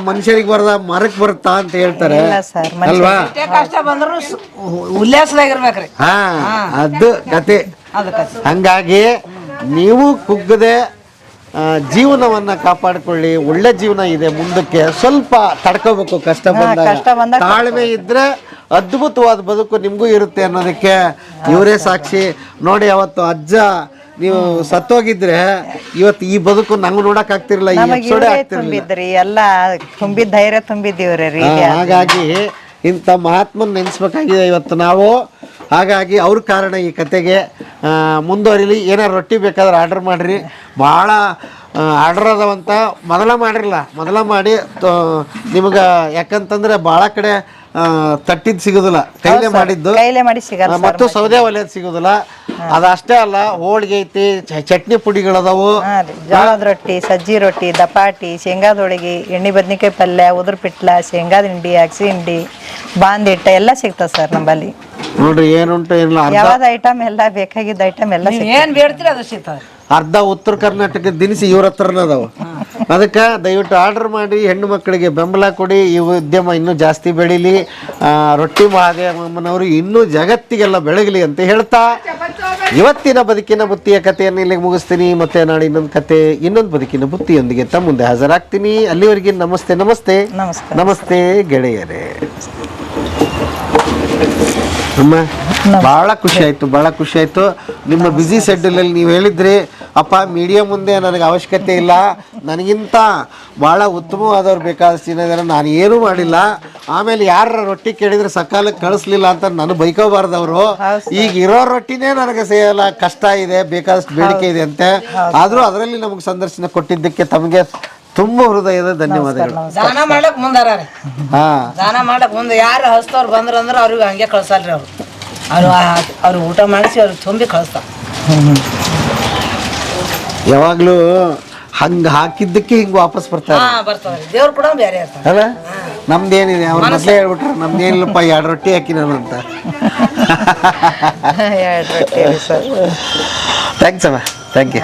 ಮನುಷ್ಯರಿಗೆ ಬರದ ಮರಕ್ ಬರುತ್ತಾ ಅಂತ ಹೇಳ್ತಾರೆ ಅಲ್ವಾ. ಕಷ್ಟ ಬಂದ್ರು ಉಲ್ಲಾಸದಾಗಿರ್ಬೇಕ್ರಿ. ಅದು ಕತೆ. ಹಂಗಾಗಿ ನೀವು ಕುಗ್ಗದೆ ಜೀವನವನ್ನ ಕಾಪಾಡಿಕೊಳ್ಳಿ. ಒಳ್ಳೆ ಜೀವನ ಇದೆ ಮುಂದಕ್ಕೆ. ಸ್ವಲ್ಪ ತಡ್ಕೋಬೇಕು ಕಷ್ಟ ಬಂದಾಗ. ತಾಳ್ಮೆ ಇದ್ರೆ ಅದ್ಭುತವಾದ ಬದುಕು ನಿಮಗೂ ಇರುತ್ತೆ ಅನ್ನೋದಕ್ಕೆ ಇವರೇ ಸಾಕ್ಷಿ. ನೋಡಿ, ಅವತ್ತು ಅಜ್ಜ ನೀವು ಸತ್ತೋಗಿದ್ರೆ ಇವತ್ತು ಈ ಬದುಕು ನಂಗೆ ನೋಡಕ್ ಆಗ್ತಿರ್ಲಿಲ್ಲ, ಈ ಎಪಿಸೋಡೇ ಆಗ್ತಿರ್ಲಿಲ್ಲ. ಎಲ್ಲ ತುಂಬಿದ ಧೈರ್ಯ ತುಂಬಿದ್ದೀವ್ರಿ. ಹಾಗಾಗಿ ಇಂಥ ಮಹಾತ್ಮನ್ ನೆನೆಸ್ಬೇಕಾಗಿದೆ ಇವತ್ತು ನಾವು. ಹಾಗಾಗಿ ಅವ್ರ ಕಾರಣ ಈ ಕತೆಗೆ ಮುಂದುವರಿಲಿ. ಏನಾರು ರೊಟ್ಟಿ ಬೇಕಾದ್ರೆ ಆರ್ಡರ್ ಮಾಡಿರಿ. ಭಾಳ ಆರ್ಡರ್ ಅದಾವಂತ. ಮೊದಲ ಮಾಡಿ ನಿಮ್ಗೆ, ಯಾಕಂತಂದ್ರೆ ಭಾಳ ಕಡೆ ತಟ್ಟಿದ್ ಸಿಗೋದಿಲ್ಲ, ಕೈಲೇ ಮಾಡಿದ್ದು ಮತ್ತು ಸೌದೆ ಒಲೆಯದ್ ಸಿಗೋದಿಲ್ಲ. ಅದಷ್ಟೇ ಅಲ್ಲ, ಹೋಳಿಗೆ ಐತಿ, ಚಟ್ನಿ ಪುಡಿಗಳದಾವು, ಜೋಳದ ರೊಟ್ಟಿ, ಸಜ್ಜಿ ರೊಟ್ಟಿ, ದಪಾಟಿ, ಶೇಂಗಾದ ಹೋಳಿಗೆ, ಎಣ್ಣೆ ಬದ್ನಿಕಾಯಿ ಪಲ್ಯ, ಉದ್ರ ಪಿಟ್ಲ, ಶೇಂಗಾದ ಹಿಂಡಿ, ಅಗಸಿ ಹಿಂಡಿ, ಬಾಂದ್ ಹಿಟ್ಟ ಎಲ್ಲ ಸಿಗ್ತದೆ ಸರ್ ನಮ್ಮಲ್ಲಿ. ನೋಡ್ರಿ ಏನುಂಟು ಏನಿಲ್ಲ, ಯಾವ್ದು ಐಟಮ್ ಎಲ್ಲ ಬೇಕಾಗಿದ್ದ ಐಟಮ್ ಎಲ್ಲ ಏನ್ ಬೇಡ್ತೀರಿ ಅದು ಸಿಗ್ತದೆ. ಅರ್ಧ ಉತ್ತರ ಕರ್ನಾಟಕದ ದಿನಸಿ ಇವ್ರ ಹತ್ರನ ಅದಾವ. ಅದಕ್ಕೆ ದಯವಿಟ್ಟು ಆರ್ಡರ್ ಮಾಡಿ, ಹೆಣ್ಣು ಮಕ್ಕಳಿಗೆ ಬೆಂಬಲ ಕೊಡಿ. ಈ ಉದ್ಯಮ ಇನ್ನೂ ಜಾಸ್ತಿ ಬೆಳೀಲಿ. ರೊಟ್ಟಿ ಮಹಾದೇವಮ್ಮನವರು ಇನ್ನೂ ಜಗತ್ತಿಗೆಲ್ಲ ಬೆಳಗಲಿ ಅಂತ ಹೇಳ್ತಾ ಇವತ್ತಿನ ಬದುಕಿನ ಬುತ್ತಿಯ ಕಥೆಯನ್ನು ಇಲ್ಲಿಗೆ ಮುಗಿಸ್ತೀನಿ. ಮತ್ತೆ ನಾಳೆ ಇನ್ನೊಂದು ಬದುಕಿನ ಬುತ್ತಿಯೊಂದಿಗೆ ತಮ್ಮ ಮುಂದೆ ಹಾಜರಾಗ್ತೀನಿ. ಅಲ್ಲಿವರೆಗೆ ನಮಸ್ತೆ ನಮಸ್ತೆ ನಮಸ್ತೆ ಗೆಳೆಯರೇ. ಅಮ್ಮ ಭಾಳ ಖುಷಿ ಆಯ್ತು. ನಿಮ್ಮ ಬ್ಯುಸಿ ಶೆಡ್ಯೂಲಲ್ಲಿ ನೀವು ಹೇಳಿದ್ರಿ, ಅಪ್ಪ ಮೀಡಿಯಾ ಮುಂದೆ ನನಗೆ ಅವಶ್ಯಕತೆ ಇಲ್ಲ, ನನಗಿಂತ ಭಾಳ ಉತ್ತಮವಾದವ್ರು ಬೇಕಾದಷ್ಟು ಜನ ಇದ್ದಾರೆ, ನಾನು ಏನೂ ಮಾಡಿಲ್ಲ. ಆಮೇಲೆ ಯಾರ ರೊಟ್ಟಿ ಕೇಳಿದ್ರೆ ಸಕಾಲಕ್ಕೆ ಕಳಿಸ್ಲಿಲ್ಲ ಅಂತ ನಾನು ಬೈಕೋಬಾರ್ದವರು. ಈಗ ಇರೋ ರೊಟ್ಟಿನೇ ನನಗೆ ಸೇಯಲ್ಲ, ಕಷ್ಟ ಇದೆ, ಬೇಕಾದಷ್ಟು ಬೇಡಿಕೆ ಇದೆ ಅಂತೆ. ಆದರೂ ಅದರಲ್ಲಿ ನಮಗೆ ಸಂದರ್ಶನ ಕೊಟ್ಟಿದ್ದಕ್ಕೆ ತಮಗೆ ತುಂಬ ಹೃದಯದ ಧನ್ಯವಾದಗಳು. ದಾನ ಮಾಡಕ್ ಮುಂದಾರ. ದಾನ ಮಾಡಕ್ ಮುಂದೆ ಯಾರು ಹಸ್ತವ್ರು ಬಂದ್ರಂದ್ರೆ ಅವ್ರಿಗೆ ಹಂಗೆ ಕಳ್ಸಲ್ರಿ. ಅವ್ರು ಊಟ ಮಾಡಿಸಿ ಅವ್ರಿಗೆ ತುಂಬಿ ಕಳಿಸ್ತಾರ. ಯಾವಾಗ್ಲೂ ಹಂಗ ಹಾಕಿದ್ದಕ್ಕೆ ಹಿಂಗ ವಾಪಸ್ ಬರ್ತಾರೆ. ದೇವ್ರು ಕೂಡ ಬೇರೆ ಇರ್ತಾರೆ ಅಲ್ಲ. ನಮ್ದೇನಿದೆ, ಅವ್ರ ಮೊದಲೇ ಹೇಳ್ಬಿಟ್ರೆ ನಮ್ದೇನಿಲ್ಲಪ್ಪ 2 ರೊಟ್ಟಿ ಹಾಕಿ ನಾನು ಅಂತ. ಥ್ಯಾಂಕ್ಸ್ ಅಮ್ಮ, ಥ್ಯಾಂಕ್ ಯು.